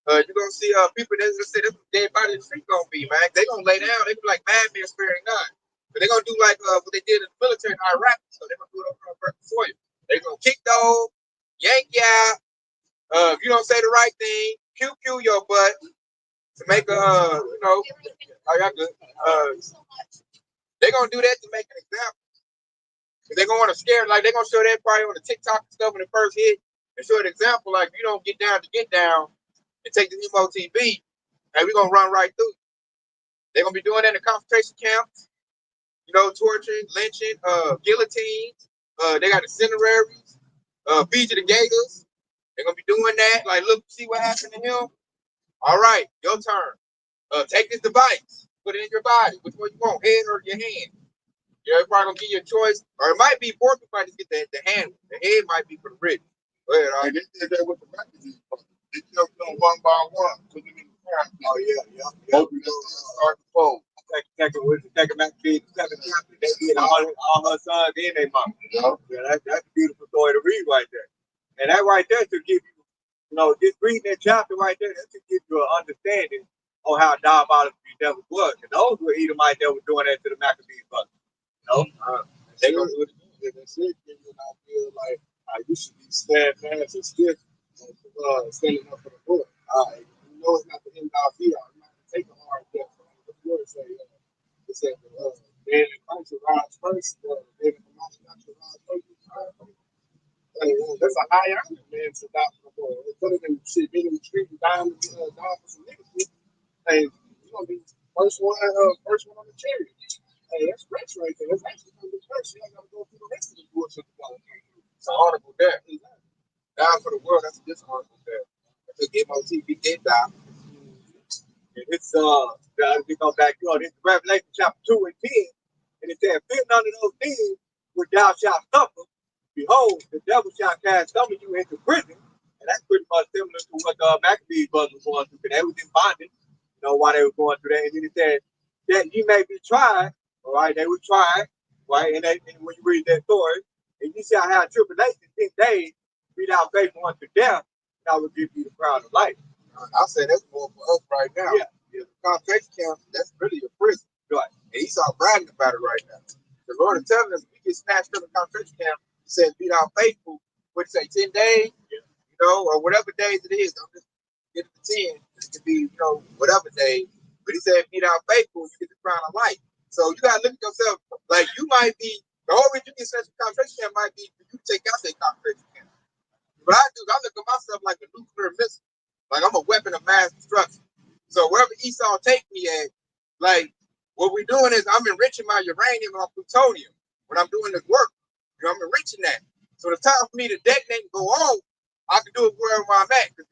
S4: You're gonna see people that just say this dead body in the street gonna be, man. They gonna lay down, they be like madmen sparing none. But they're gonna do like what they did in the military in Iraq, so they're gonna do it over on purpose for you. They're gonna kick the hole, yank you out. If you don't say the right thing, pew your butt to make a I got good. They're gonna do that to make an example. They're gonna want to scare, like they're gonna show that probably on the TikTok and stuff when it first hit, and show an example like if you don't get down to get down and take the MOTB, and we're gonna run right through. They're gonna be doing that in the concentration camps, torturing, lynching, guillotines. They got incendiaries, Fiji the Gators. They're gonna be doing that. Like, look, see what happened to him. All right, your turn. Take this device, put it in your body. Which one you want, head or your hand? You're probably gonna give you a choice, or it might be both. You might just get the hand. The head might be for the rich. Go ahead,
S3: and they did that with the refugees. They killed them one by one, put them in the crowd.
S1: Oh yeah.
S3: Hoping that they start to fold.
S1: Take them back to the 7th chapter. They did all her sons and their mom. Yeah, that's a beautiful story to read right there. And that right there to give you, just reading that chapter right there, that to give you an understanding on how diabolical the devil was. And those were Edomites that were doing that to the Maccabees brothers.
S3: They gonna do it again. That's it. Give you an idea like you should be steadfast and stiff on
S2: standing up for the Lord. You know it's not the end all be all. You're not gonna take a hard death. What the Lord say? It said, "Man in Christ will rise first. Man in Christ will rise first." That's a high honor, man, to die for the Lord. It's better than shit being in the street and dying for some niggas. Hey, you gonna be first one on the chariot. Hey, that's rich right there. That's actually gonna be first. You ain't gotta go through the rest of the bullshit.
S4: It's an honorable death. Down for the world, that's a dishonorable death. I took MOTB get down.
S1: And it's we go back on it's Revelation chapter 2 and 10, and it said, "Fear none of those things which thou shalt suffer. Behold, the devil shall cast some of you into prison." And that's pretty much similar to what Maccabees brothers were going through. They was in bondage, you know, while they were going through that. And then it said that you may be tried. All right, they were tried, right? And when you read that story, and you shall have tribulation 10 days, be thou faithful unto death, and I will give you the crown of life.
S4: I'll say that's more for us right now.
S1: Yeah.
S4: The concentration camp, that's really a prison.
S1: Right.
S4: And Esau bragging about it right now. The Lord is telling us we get snatched from the concentration camp. He says, be thou faithful, what say 10 days, you know, or whatever days it is. I'm just getting to 10. It could be, you know, whatever days. But he said, be thou faithful, you get the crown of life. So you gotta look at yourself like you might be the whole reason you get snatched from the concentration camp might be for you to take out that concentration camp. What I do is I look at myself like a nuclear missile. Like I'm a weapon of mass destruction. So wherever Esau take me at, like what we're doing is I'm enriching my uranium or plutonium when I'm doing this work. You know, I'm enriching that. So the time for me to detonate and go off, I can do it wherever I'm at. Because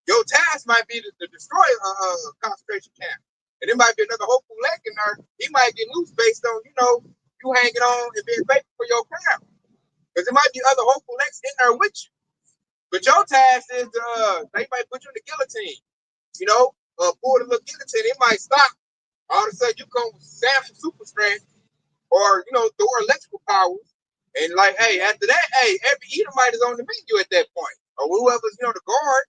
S4: your task might be to destroy a concentration camp. And there might be another hopeful leg in there. He might get loose based on, you know, you hanging on and being faithful for your crown. Because there might be other hopeful legs in there with you. But your task is they might put you in the guillotine, you know, pull the little guillotine, it might stop. All of a sudden you come with Samson super strength or, you know, Thor electrical powers. And like, hey, after that, hey, every Edomite is on the menu at that point. Or whoever's, you know, the guard.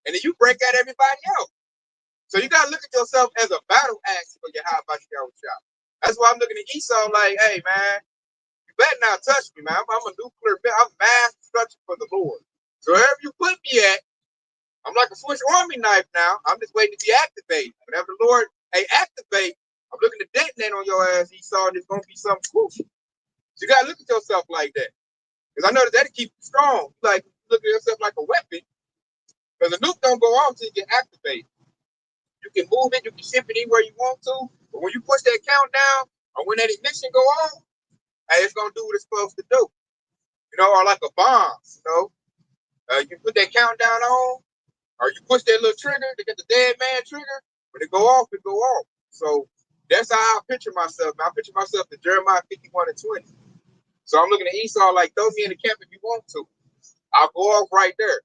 S4: And then you break out everybody else. So you got to look at yourself as a battle axe for your high body shot. That's why I'm looking at Esau like, hey, man, you better not touch me, man. I'm a nuclear, I'm mass destruction for the Lord. So wherever you put me at, I'm like a Swiss Army knife now. I'm just waiting to be activated. Whenever the Lord, hey, activate, I'm looking to detonate on your ass, Esau, and it's going to be something crucial. So you got to look at yourself like that. Because I know that'll keep you strong. Like, look at yourself like a weapon. Because the nuke don't go off until you get activated. You can move it, you can ship it anywhere you want to. But when you push that countdown, or when that ignition go on, hey, it's going to do what it's supposed to do. You know, or like a bomb, you know. You put that countdown on, or you push that little trigger to get the dead man trigger. When it go off, it go off. So that's how I picture myself. I picture myself in Jeremiah 51 and 20. So I'm looking at Esau like, throw me in the camp if you want to. I'll go off right there.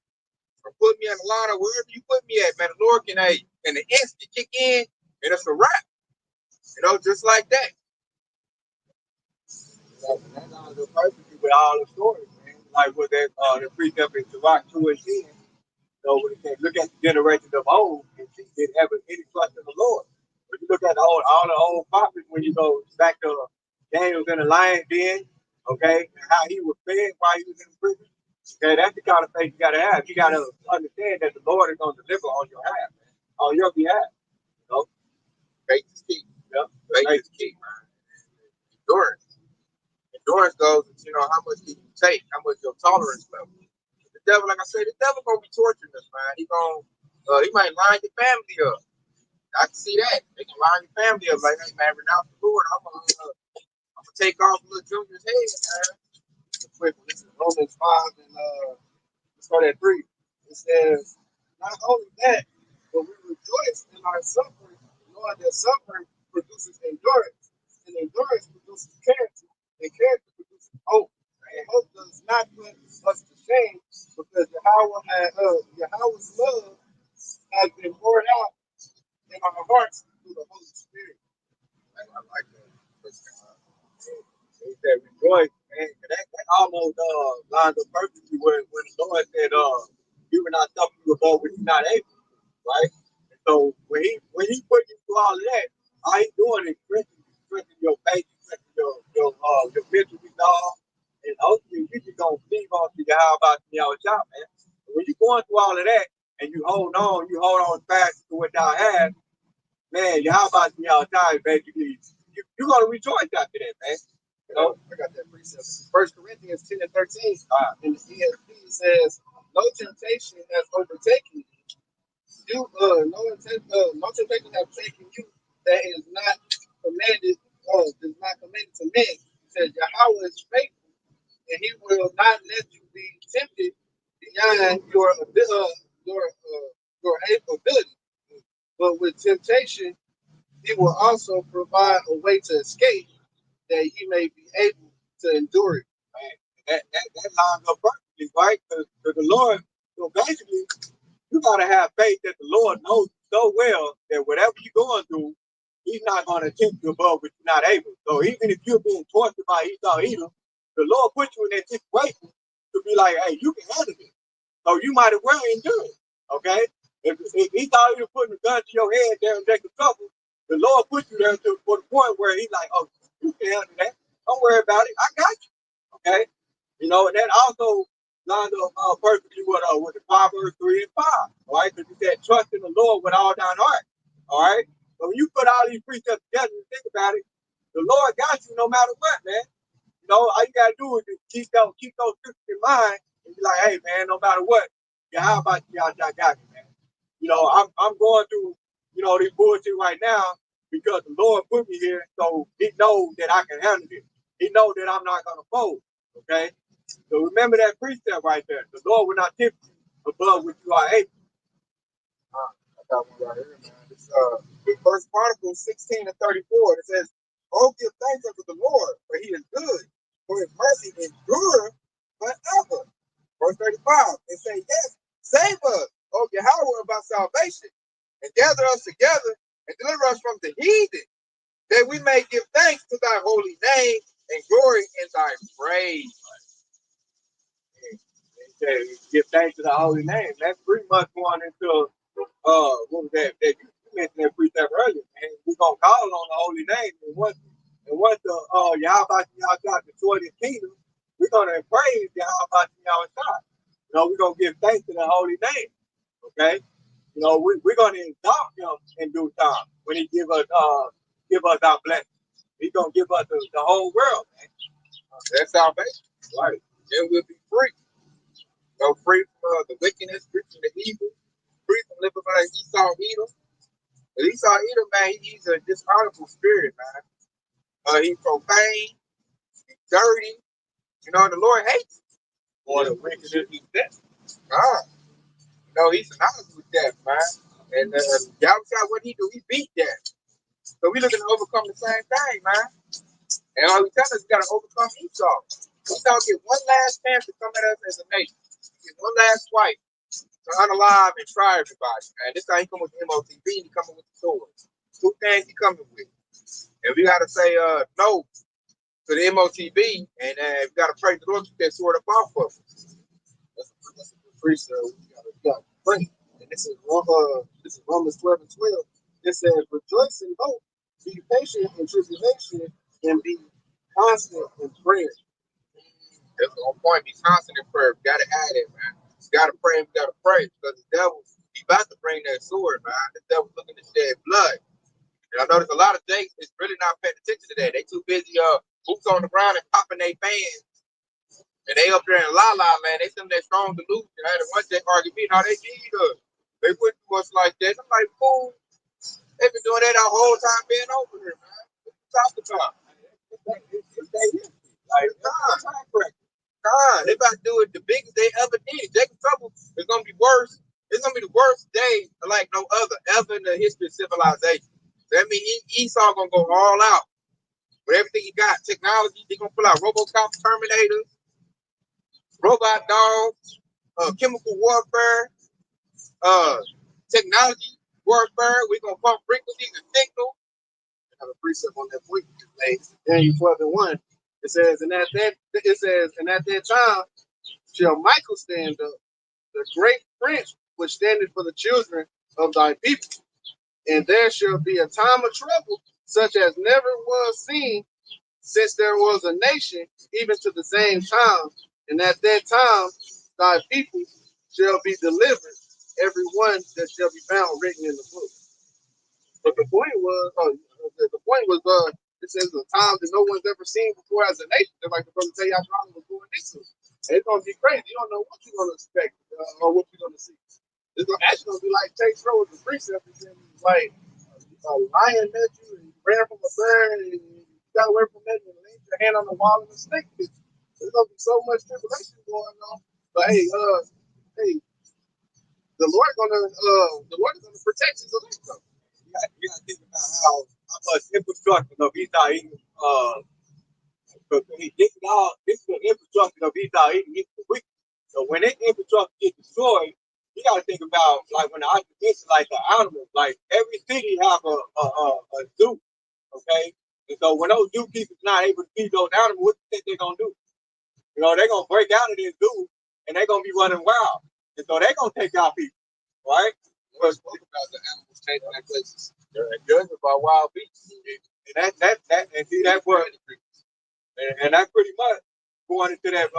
S4: Or put me in the line or wherever you put me at, man. The Lord can, in the instant kick in, and it's a wrap. You know, just like that.
S1: That's all the perfect with all the stories, man. Like with that the precept in Sirach 2 and 10. So when it says, look at the generations of old and see did ever any trust in the Lord. When you look at all the old prophets, when you go back to Daniel's in the lion's den, okay, and how he was fed while he was in prison. Okay, that's the kind of faith you gotta have. You gotta understand that the Lord is gonna deliver on your behalf, man. On your behalf. You know?
S4: Faith is key.
S1: Yep.
S4: Faith is key, man. Endurance. Endurance goes into, you know, how much can you take, how much your tolerance level. The devil, like I said, the devil gonna be torturing us, man. He might line your family up. I can see that. They can line your family up like, hey man, renounce the Lord. I'm gonna take off little Junior's head, man.
S2: Quick, this is Romans 5 and let's start at 3. It says, not only that, but we rejoice in our suffering, knowing that suffering produces endurance, and endurance produces character, and character produces hope. And hope does not put us to shame, because Yahweh's love has been poured out in our hearts through the Holy Spirit.
S4: I like that.
S1: He said rejoice, man. That almost lines up perfectly when the Lord said, you will not suffer you above what you're not able, right? And so when he put you through all of that, all he's doing is strengthening your faith, strengthening your mental resolve, and ultimately you just gonna believe on to your how about your job, man. When you're going through all of that and you hold on fast to what thou has, man, how about y'all time, basically, you're going to rejoice after that, man. You know?
S2: I got that precept. 1 Corinthians 10 and 13. In the ESV it says, no temptation has overtaken you. No temptation has taken you that is not commanded, is not commanded to men. It says, Yahweh is faithful, and he will not let you be tempted beyond your ability. But with temptation, he will also provide a way to escape that you may be able to endure it.
S1: That lines up perfectly, right? Because the Lord, so basically, you got to have faith that the Lord knows so well that whatever you're going through, He's not going to tempt you above what you're not able. So even if you're being tortured by Esau Edom, the Lord put you in that situation to be like, hey, you can handle it. So you might as well endure it. Okay? If he thought he was putting a gun to your head there and take a couple, the Lord put you there for the point where He's like, oh, you can handle that. Don't worry about it. I got you. Okay? You know, and that also lines up perfectly with the Proverbs 3 and 5. All right? Because He said, trust in the Lord with all thine heart. All right? So when you put all these precepts together and think about it, the Lord got you no matter what, man. You know, all you gotta do is just keep those scriptures in mind and be like, hey man, no matter what, yeah, how about y'all got me, man? You know, I'm going through, this bullshit right now because the Lord put me here, so He knows that I can handle it. He knows that I'm not gonna fold. Okay? So remember that precept right there. The Lord will not tempt you above what you are able.
S2: I got one right here, man. This First Chronicles 16 and 34. It says, "Oh, give thanks unto the Lord, for He is good, for His mercy endureth forever." Verse 35. It says, "Yes, save us, O Yahweh, of our salvation, and gather us together and deliver us from the heathen, that we may give thanks to Thy holy name and glory in Thy praise."
S1: Give thanks to the holy name. That's pretty much going into what was that? That you mentioned that precept earlier, man. We're gonna call on the holy name, and once the Yahweh destroy this kingdom, we're gonna praise Yahweh Shah. We're gonna give thanks to the holy name. Okay, we're gonna exalt Him in due time when He give us our blessing. He's gonna give us the whole world, man.
S2: That's salvation.
S1: Right.
S2: Then we'll be free. Free from the wickedness, free from the evil, free from living by Esau Edom. But Esau Edom, man, he's a dishonorable spirit, man. He's profane, he's dirty. The Lord hates him.
S1: Or the wickedness, He's dead.
S2: He's synonymous with that, man. And Yahweh, what He do, He beat that. So we looking to overcome the same thing, man. And all we tell us, we got to overcome Esau. Esau get one last chance to come at us as a nation. Get one last swipe to unalive and try everybody, man. This time he come with the MOTV and he coming with the swords. Two things he coming with. And we got to say no to the MOTV, and we got to pray the Lord to get that sword up off of us. That's a good precept. We got to pray. And this is Romans 12 and 12. It says, rejoice in hope, be patient in tribulation, and be constant in prayer. That's the whole point. Be constant in prayer. We got to add it, man. We got to pray and we got to pray because the devil, he about to bring that sword, man. The devil's looking to shed blood. And I notice a lot of Jakes is really not paying attention to that. They too busy boots on the ground and popping their fans. And they up there in la man. They some that strong delusion. I had a one Jake argue me how they need us. They wouldn't do us like that. I'm like, fool. They've been doing that our whole time being over here, man. What you talking about? They about to do it the biggest they ever did. Jacob Trouble is gonna be worse. It's gonna be the worst day like no other ever in the history of civilization. That means Esau gonna go all out with everything he got. Technology, he gonna pull out RoboCop, Terminators, robot dogs, chemical warfare, technology warfare. We're gonna pump frequencies and signal. I have a precept on that point. Daniel 12 and 1. It says, and at that time shall Michael stand up, the great prince which standeth for the children of thy people. And there shall be a time of trouble, such as never was seen since there was a nation, even to the same time. And at that time, thy people shall be delivered, every one that shall be found written in the book. But the point was, it says a time that no one's ever seen before as a nation. Just like the brother tell y'all was doing this. It's gonna be crazy. You don't know what you're gonna expect or what you're gonna see. It's actually gonna be like Chase Road, the precept, like a lion met you and you ran from a bird and you got away from it and laid your hand on the wall and the snake bit you. There's gonna be so much tribulation going on. But hey, the Lord is gonna protect his elect.
S1: You gotta think about how much infrastructure of Esau even this is the infrastructure of Esau even gets weak. So when that infrastructure gets destroyed, you gotta think about like when I mentioned like the animals, like every city have a zoo, okay? And so when those zookeepers not able to feed those animals, what do you think they're gonna do? You know, they're gonna break out of this zoo and they're gonna be running wild. And so they're gonna take out people, right?
S2: We spoke about the animals changing their places.
S1: They're judged by wild beasts. And and see that's what and that's pretty much going into that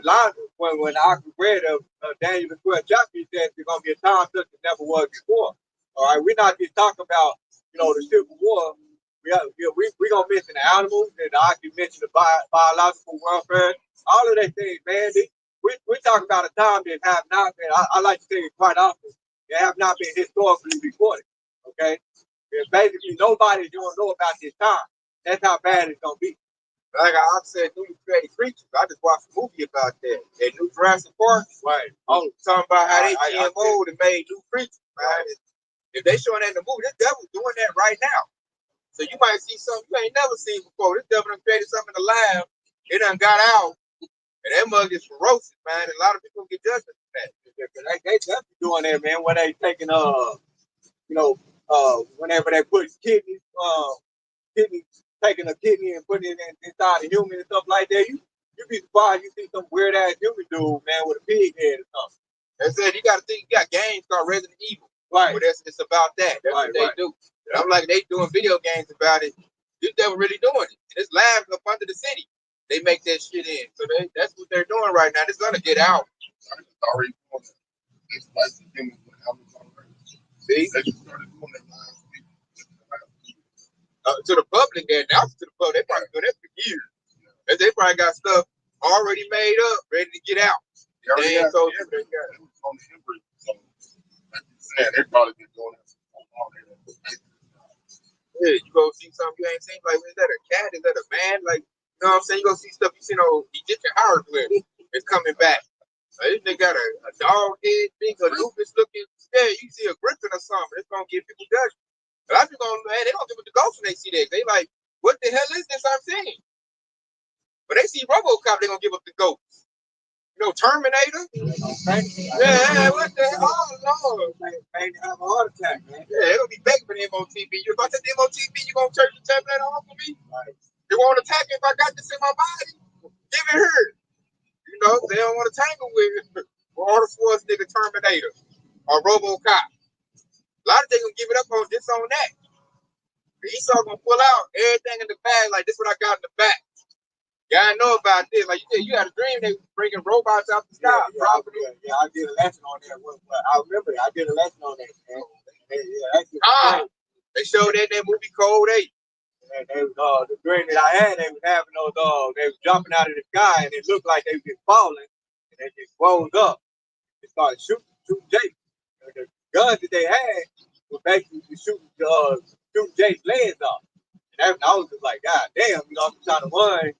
S1: line when I read of Daniel the 12th chapter, he says there's gonna be a time such as never was before. All right, we're not just talking about the Civil War. We gonna mention the animals and I can mention the biological welfare, all of that things, man. We talking about a time that have not been. I like to say it quite often. They have not been historically recorded. Okay, and basically nobody's gonna know about this time. That's how bad it's gonna be.
S4: Like I said, new created creatures. I just watched a movie about that. That new Jurassic Park.
S1: Right.
S4: Oh, talking about how they GMO'd and made new creatures. Right. If they showing that in the movie, this devil's doing that right now. So you might see something you ain't never seen before. This devil done created something in the lab. It done got out. And that mug is ferocious, man. And a lot of people get judged for that.
S1: They definitely doing that, man. When they taking whenever they put kidneys, taking a kidney and putting it inside a human and stuff like that, you be surprised you see some weird ass human dude, man, with a pig head or something.
S4: They said you got to think. You got games called Resident Evil.
S1: Right.
S4: But it's about that. That's what they do. And I'm like, they doing video games about it. This devil really doing it. And it's labs up under the city. They make that shit in. So that's what they're doing right now. It's gonna get out.
S3: Already doing it. It's like the humans with Amazon already.
S4: See?
S3: They just started doing it last week.
S4: To the public, they announced to the public. They probably doing that for years. They probably got stuff already made up, ready to get out.
S3: They already got it. It was on the embryo. So, like you said, they probably been doing it for a long time.
S4: Yeah, you go see something you ain't seen. Like, is that a cat? Is that a man? Like, you know what I'm saying? You go see stuff you seen on Egyptian hieroglyphs. It's coming back. Like, this nigga got a dog head, big, a lupus looking. Yeah, you see a griffin or something. It's gonna get people judged. A lot of people they don't give it the ghost when they see that. They like, what the hell is this I'm seeing? But they see RoboCop, they gonna give up the ghost. Terminator. Yeah, what the hell? Oh Lord, man, they have a heart attack, man. Yeah, it'll be begging for the MOTB. You about to the MOTB, you gonna turn the tablet off for me? Right. They won't attack me if I got this in my body. Give it her. They don't want to tangle with it. Arnold Schwarzenegger Terminator or RoboCop. A lot of they gonna give it up on this on that. Esau gonna pull out everything in the bag like this. What I got in the back. Yeah, I know about this. Like you said, you had a dream they were bringing robots out the sky.
S1: Yeah, I did a lesson on that. I remember that. I did a lesson on that, man.
S4: They showed that in that movie Code 8.
S1: And they was, the dream that I had, they was having those, they was jumping out of the sky, and it looked like they was just falling, and they just rose up and started shooting Jake. And the guns that they had were basically shooting Jake's legs off. And I was just like, God damn, I'm trying to run.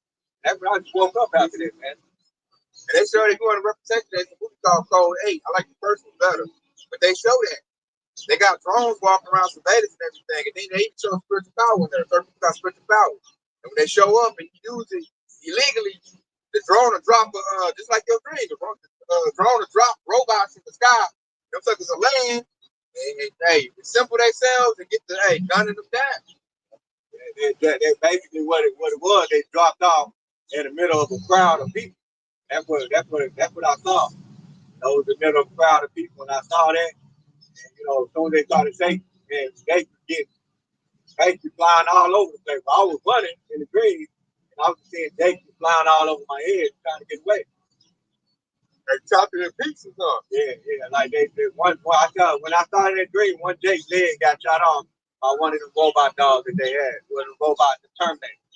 S1: That's when I just woke up after this, man.
S4: And they showed they going to representation. There's a movie called Code 8. I like the first one better. But they show that. They got drones walking around surveillance and everything. And then they even show spiritual power in there. Certain people got spiritual power. And when they show up and you use it illegally, the drone will drop, just like your dream, the drone will drop robots in the sky. Them suckers will land. And assemble themselves and get gunning them down.
S1: That's basically what it was. They dropped off in the middle of a crowd of people. That's what I saw. It was the middle of a crowd of people, and I saw that. And, as soon as they started shaking, and they could get basically flying all over the place. I was running in the green, and I was seeing Jake flying all over my head, trying to get away.
S4: They chopping in pieces, huh?
S1: Yeah, like they one. Well, when I started that dream, one Jake's leg got shot off by one of the robot dogs that they had. One of the robot, the Terminator.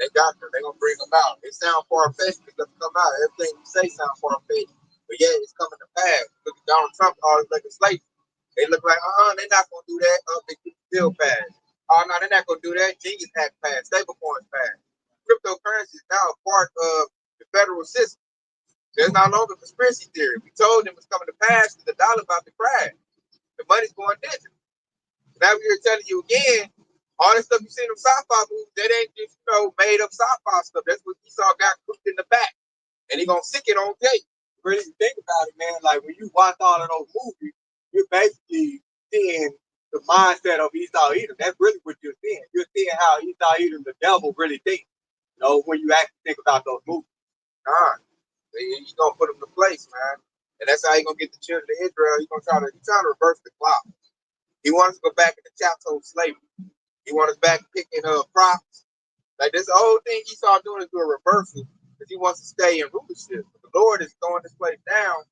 S4: They got them. They gonna bring them out. It sound far fetched because it come out. Everything you say sound far fetched, but yeah, it's coming to pass. Look at Donald Trump, all his legislation. They look like, they're not gonna do that. They keep the bill passed. Oh no, they're not gonna do that. Genius Act passed. Stablecoins passed. Cryptocurrency is now a part of the federal system. There's no longer conspiracy theory. We told them it's coming to pass because the dollar about to crash. The money's going digital. Now we're telling you again, all this stuff you see in them sci-fi movies, that ain't just made up sci-fi stuff. That's what Esau got cooked in the back, and he gonna sick it on tape.
S1: Really think about it, man. Like when you watch all of those movies, you're basically seeing the mindset of Esau Edom. That's really what you're seeing. You're seeing how Esau Edom, the devil, really thinks. When you actually think about those movies.
S4: He's gonna put them to place, man. And that's how he's gonna get the children of Israel. He's trying to reverse the clock. He wants us to go back into chattel slavery. He wants us back picking crops. Like this whole thing Esau doing is do a reversal because he wants to stay in rulership. But the Lord is throwing this place down,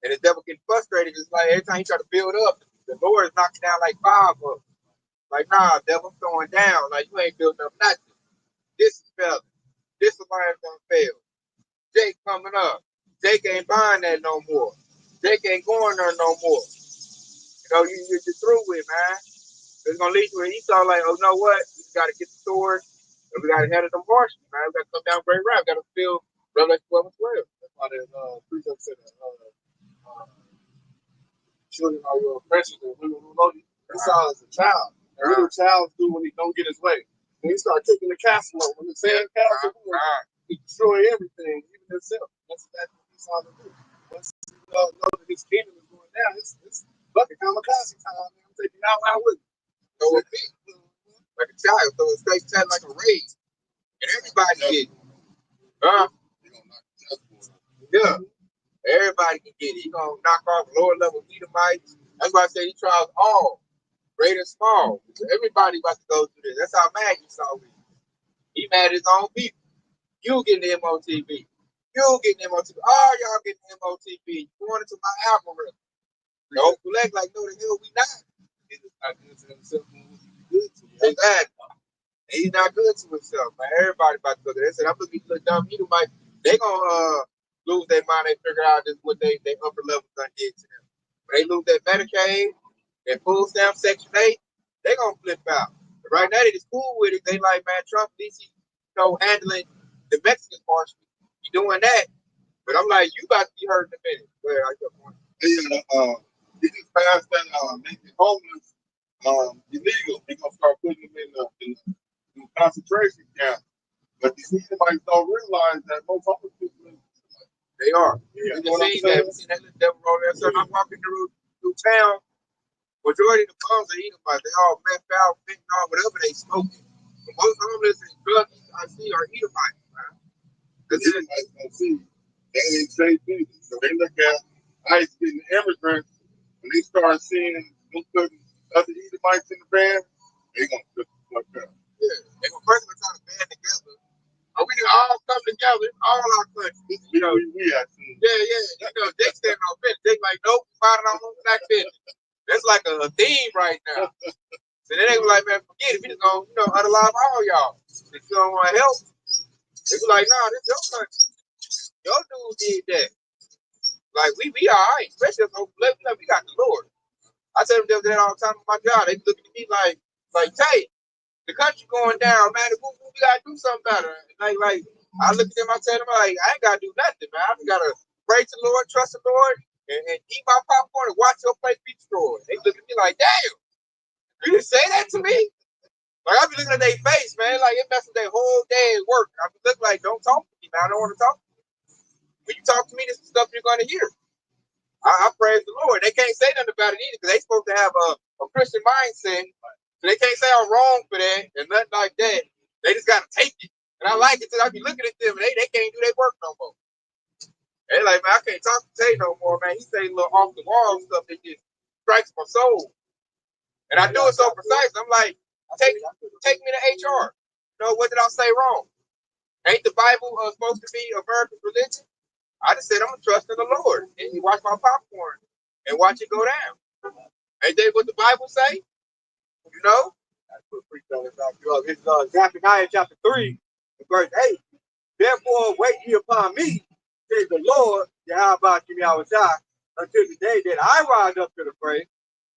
S4: and the devil getting frustrated. It's like every time he try to build up, the Lord is knocking down like 5 of them. Like, nah, devil, I'm throwing down. Like you ain't building up nothing. This is failing. This alliance gonna fail. Jake coming up. Jake ain't buying that no more. Jake ain't going there no more. You're through with, man. It's gonna lead to an Esau like, oh, you know what? We gotta get the sword, and we gotta head to the marsh, man. We gotta come down Great Route. We gotta fill Revelation 12 and 12.
S2: That's why that precept said that children are your oppressors and women who know you. Esau is a child. And what do child do when he don't get his way? When he start kicking the castle up, when the sand castle, he destroy everything, even himself. That's exactly what Esau will do. Once he know that his kingdom is going down, it's bucket kamikaze time. I'm taking out my with me.
S4: So it be like a child, so it stays tight like a raid, and everybody get it. Yeah, everybody can get it. He gonna knock off lower level Edomites. That's why I say he trials all, great and small. Everybody about to go through this. That's how mad Esau is. He mad at his own people. You getting the MOTV. You getting the MOTV. All y'all getting the MOTV. You going into my algorithm. Don't collect like, no, the hell we not.
S2: It's not good to himself when he good to you.
S4: Exactly. And he's not good to himself, man. Everybody about to go there. They said, I'm looking at little dumb Edomite. They gonna lose their mind. They figure out this what they upper level gonna get to them. When they lose their Medicaid, their full stamp Section 8, they gonna flip out. But right now they just cool with it. They like, man, Trump, DC, handling the Mexican part. He doing that. But I'm like, you about to be hurt in a minute. Where I got one.
S3: He just passed that making homeless illegal. He's gonna start putting them in the concentration camp. But these Edomites don't realize that most homeless people,
S4: they are.
S3: Yeah,
S4: You seen that? We seen that little devil roll there. So I'm walking through town. Majority of the bums are Edomites. They all meth out, fentanyl, whatever they smoking. But most homeless and druggies I see are Edomites, man.
S3: the Edomites don't see. They ain't safe either. So they look at ICE getting immigrants. When they start seeing them putting other Edomites in the van, they gonna flip the fuck up.
S4: Yeah, they gonna first try to band together. And we can all come together, all our countries.
S3: We actually.
S4: Yeah. They standing on fence. They like, nope, fighting on black fence. That's like a theme right now. So then they were like, man, forget it. We just gonna, unalive all y'all. If you don't want to help, they be like, nah, this your country. Your dude did that. Like, we all right, especially if we got the Lord. I tell them that all the time on my job. They looking at me like, Tay, the country going down, man. We gotta do something better. And like, I look at them, I tell them, like, I ain't gotta do nothing, man. I just gotta pray to the Lord, trust the Lord, and eat my popcorn and watch your place be destroyed. They look at me like, damn, you didn't say that to me? Like, I be looking at their face, man. Like, it messes their whole day at work. I be looking like, don't talk to me, man. I don't want to talk to you. When you talk to me, this is stuff you're gonna hear. I praise the Lord. They can't say nothing about it either because they supposed to have a Christian mindset. So they can't say I'm wrong for that and nothing like that. They just gotta take it. And I like it because I be looking at them and they can't do their work no more. They like, man, I can't talk to Tay no more, man. He say a little off the wall stuff that just strikes my soul. And I do it so precise. I'm like, take me to HR. What did I say wrong? Ain't the Bible supposed to be America's religion? I just said I'm gonna trust in the Lord and you watch my popcorn and watch it go down. Ain't that what the Bible say? You know?
S1: That's what preach on this out. It's Zephaniah chapter 3, verse 8. Therefore, wait ye upon me, says the Lord, Yahweh Shai, until the day that I rise up to the fray.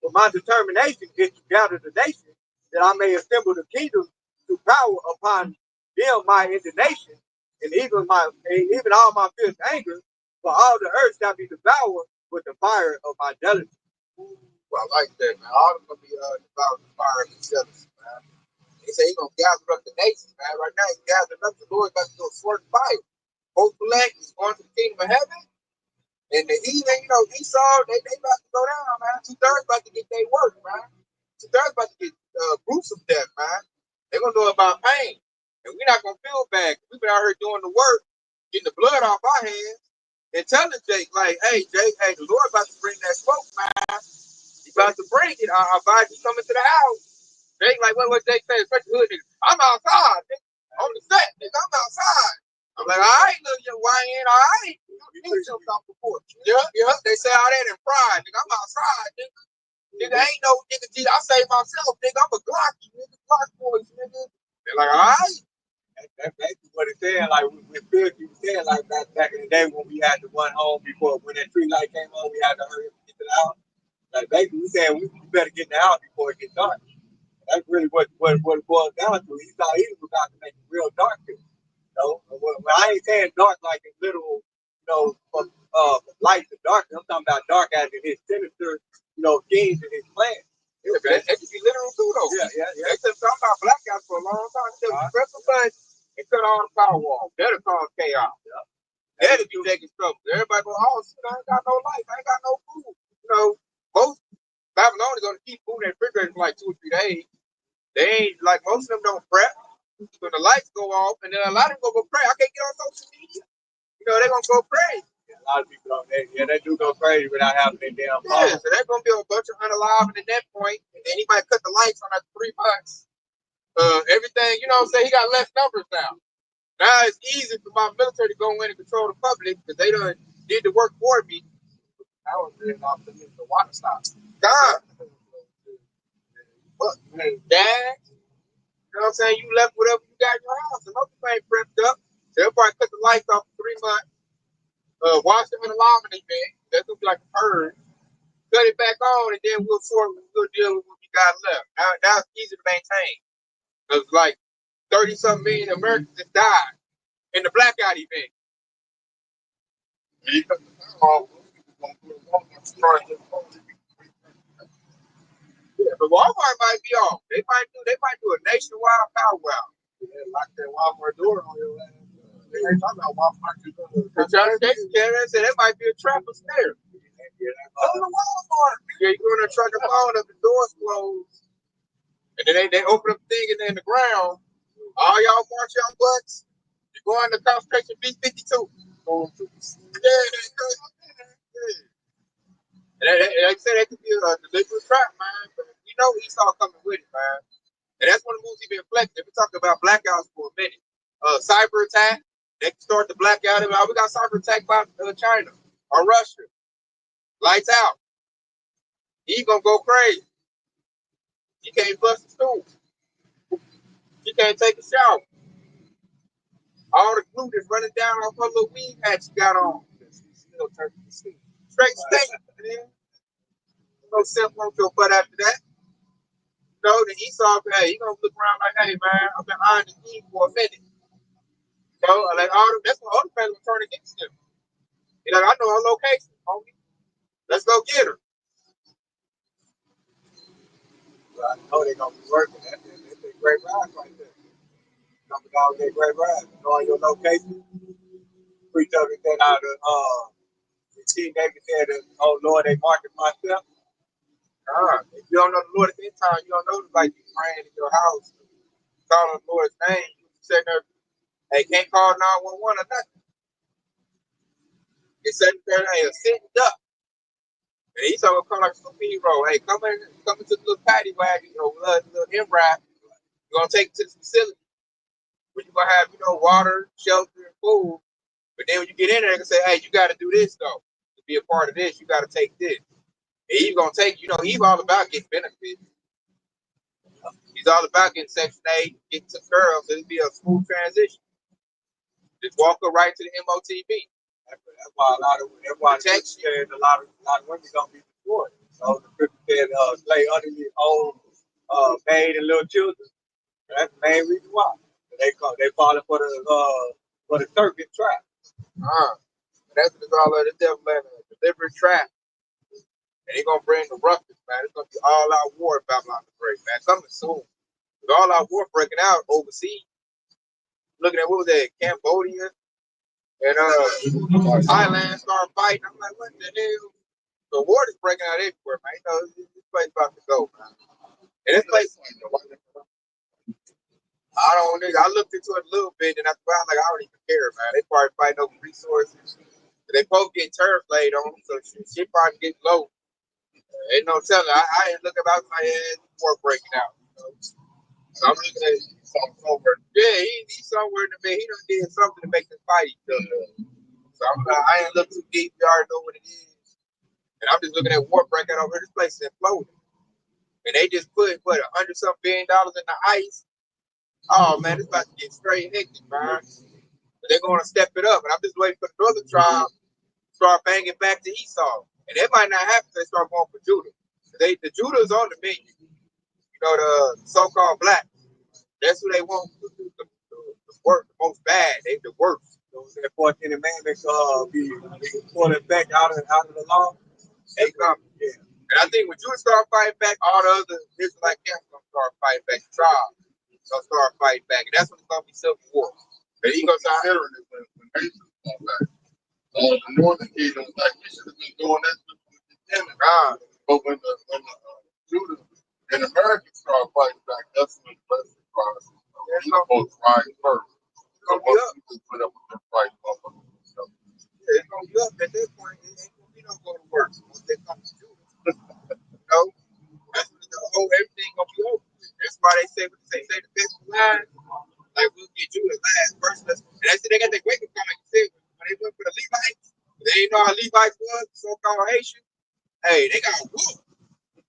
S1: For my determination is to gather the nation, that I may assemble the kingdoms to power upon them my indignation, and even all my fierce anger, for all the earth shall be devoured with the fire of my jealousy.
S4: Well, I like that, man. All of them gonna be devoured with the fire of his jealousy, man. He said he's gonna gather up the nations, man. Right now he's gathering up the Lord about to do a sword fire. Both elect is going to the kingdom of heaven. And the heathen, Esau, they about to go down, man. 2/3 about to get their work, man. 2/3 about to get gruesome death, man. They're gonna know about pain. And we're not gonna feel bad. We've been out here doing the work, getting the blood off our hands, and telling Jake, like, hey, Jake, hey, the Lord about to bring that smoke, man. He's about to bring it. I advise you coming to the house. Jake, like, what Jake say? Especially hood nigga. I'm outside, nigga. On the set, nigga, I'm outside. I'm like, all right, little young YN, all right. You jumped off the porch. Yeah. They say all that in pride, nigga. I'm outside, nigga. Nigga, ain't no nigga G. I say myself, nigga. I'm a Glocky, nigga. Glock boys, nigga. They're like, all right.
S1: That's basically what it's saying. Like we feel you saying, like back in the day when we had to run home before when that tree light came on, we had to hurry up and get to the house. Like basically we saying we better get in the house before it gets dark. That's really what it boils down to. He thought he was about to make it real dark here. Well, I ain't saying dark like in literal, from light to dark. I'm talking about dark as in his sinister, schemes and his plans.
S4: That could be literal too, though.
S1: Yeah.
S4: They been talking about blackouts for a long time. They press a button and cut all the power off. That'll cause chaos. That'll be making trouble. Everybody go, oh, shit, I ain't got no life. I ain't got no food. Most Babylonians gonna keep food in the refrigerator for like 2 or 3 days. They ain't like most of them don't prep. When the lights go off, and then a lot of them go pray. I can't get on social media. They're gonna go pray.
S1: A lot of people don't. They do go crazy without having their damn phone.
S4: Yeah, so they're gonna be a bunch of unalive at that point, and then he might cut the lights on after 3 months. Everything, he got less numbers now. Now it's easy for my military to go in and control the public because they done did the work for me.
S2: I was ready off the water stop.
S4: God. But, Dad, you know what I'm saying? You left whatever you got in your house. And most people ain't prepped up. So they'll probably cut the lights off for 3 months. Wash them in a laundry bin. That's gonna be like a purge. Cut it back on, and then we'll deal with what we got left. Now it's easy to maintain. Because like 30-something million Americans just died in the blackout event.
S2: You cut the power off.
S4: Yeah, but Walmart might be off. They might do a nationwide power out.
S2: Lock that Walmart door on your ass. They ain't talking about Walmart.
S4: Said that might be a trap or snare. On the Walmart. Yeah, you go in there, truck the phone up, the doors closed. And then they open up the thing and then in the ground. All y'all march y'all butts. You go on the concentration B-52. Yeah. And like I said, that could be a deliberate trap, man. But Esau coming with it, man. And that's one of the moves he been flexing. We talked about blackouts for a minute. Cyber attack. They can start the blackout. We got cyber attack by China or Russia. Lights out. He gonna go crazy. He can't bust the stool. He can't take a shower. All the glue that's running down off her little weed hat she got on. Still turning to steam. Straight steak, man. No simple on your butt after that. The Esau, hey, he gonna look around like, hey, man, I've been eyeing the king for a minute. Like that's what other fans will turn against him. He's like, I know her location, homie. Let's go get her.
S1: Well, I know they're gonna be working. That's a great ride right there. Coming down with that great ride. Knowing your location. Preach everything out of King David said, oh Lord, they marked myself.
S4: If you don't know the Lord at this time, you don't know like you praying in your house, calling the Lord's name, you sitting there, hey, can't call 911 or nothing. It's sitting there, hey, sitting up. And he's gonna come like a superhero. Hey, come into the little paddy wagon, little MRAP. You're gonna take it to the facility where you're gonna have, water, shelter, and food. But then when you get in there, they can say, hey, you got to do this though to be a part of this. You got to take this. And he's gonna take, he's all about getting benefits. He's all about getting Section 8, getting to curls, so it'll be a smooth transition. Just walk her right to the MOTB.
S1: That's why that's why a lot of women don't be destroyed. So the scripture said, slay underneath old maid and little children. That's the main reason why. They falling for the serpent trap.
S4: That's what it's all of. The devil and a deliberate trap. And they're gonna bring the ruckus, man. It's gonna be all out war in Babylon the Great, man. Coming soon. With all out war breaking out overseas. Looking at what was that, Cambodia and Thailand started fighting. I'm like, what the hell? The war is breaking out everywhere, man. This place about to go, man. And this place, I looked into it a little bit, and I found like I don't even care, man. They probably fighting over resources. They both get turf laid on them, so shit probably get low. Ain't no telling. I ain't looking about my head, war breaking out. So I'm looking at somewhere. Yeah, he's somewhere in the bed. He done did something to make them fight each other. So I ain't look too deep. You already know what it is. And I'm just looking at war breaking out over this place is imploding. And they just put $100 some billion in the ice. Oh man, it's about to get straight hectic, man. But they're going to step it up. And I'm just waiting for the northern tribe to start banging back to Esau. And that might not happen until they start going for Judah. The Judah's on the menu. The so-called black. That's who they want the worst, the most bad. They the worst.
S1: So that 14 Amendments be pulling back out of the law.
S4: They come. Yeah. And I think when Judah start fighting back, all the other Israelite camps gonna start fighting back. The tribe gonna start fighting back, and that's when it's gonna be civil war.
S3: But he gonna start hearing it when Haitians come back. The northern kingdom was like, we should have been doing that with the beginning. But when the Judah and Americans start fighting back, that's when the blessing process. We're supposed to rise first. So once we just put up with their fight,
S4: it's gonna be up at that point. It ain't gonna be no go to work once they come to Judah. That's when everything gonna be over. That's why they say what they say the best line. Like we'll get Judah last first. And they said they got that wake up call, like you said, when they went for the Levites. They didn't know how Levites was, so-called Haitian. Hey, they got whooped.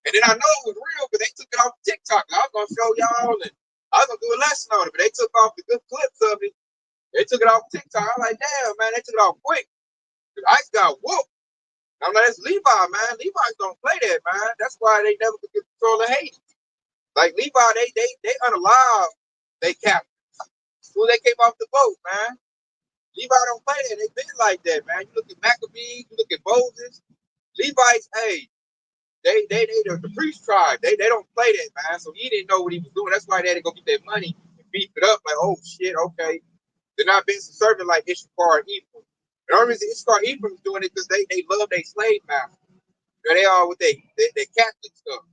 S4: And then I know it was real because they took it off TikTok. I was gonna show y'all, and I was gonna do a lesson on it, but they took off the good clips of it. They took it off TikTok. I'm like, damn, man, they took it off quick. The ice got whooped. I'm like, that's Levi, man. Levi's don't play that, man. That's why they never could get control of Haiti. Like Levi, they unalive they captain. When they came off the boat, man. Levi don't play that. They been like that, man. You look at Maccabees, you look at Moses. Levites, hey, they the priest tribe. They don't play that, man. So he didn't know what he was doing. That's why they had to go get that money and beef it up. Like, oh shit, okay. They're not being serving like Issachar and Ephraim. And the only reason Issachar and Ephraim is doing it because they love their slave master. They all with their Catholic stuff.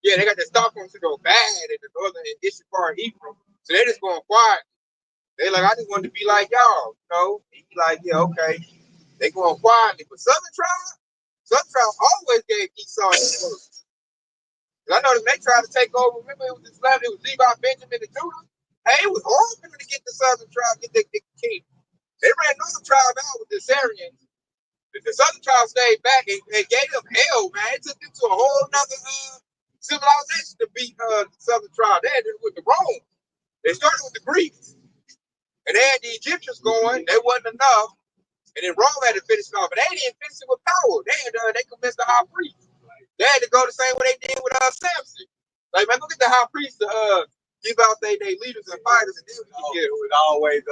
S4: Yeah, they got that Stockholm syndrome bad in the northern and Issachar and Ephraim. So they just going quiet. They like, I just wanted to be like y'all, He be like, yeah, okay. They going quietly. But Southern tribe always gave Esau his words. I know that they tried to take over. Remember, it was Levi, Benjamin, and Judah. Hey, it was horrible to get the Southern tribe, get the king. They ran Northern tribe out with the Syrians. The Southern tribe stayed back and gave them hell, man. It took them to a whole nother civilization to beat the Southern tribe. They had it with the Rome. They started with the Greeks. And they had the Egyptians going. They wasn't enough. And then Rome had to finish it off. But they didn't finish it with power. They convinced the high priest. They had to go the same way they did with Samson. Like, man, go get the high priest to give out their leaders and fighters, and then we can get it.
S1: It was always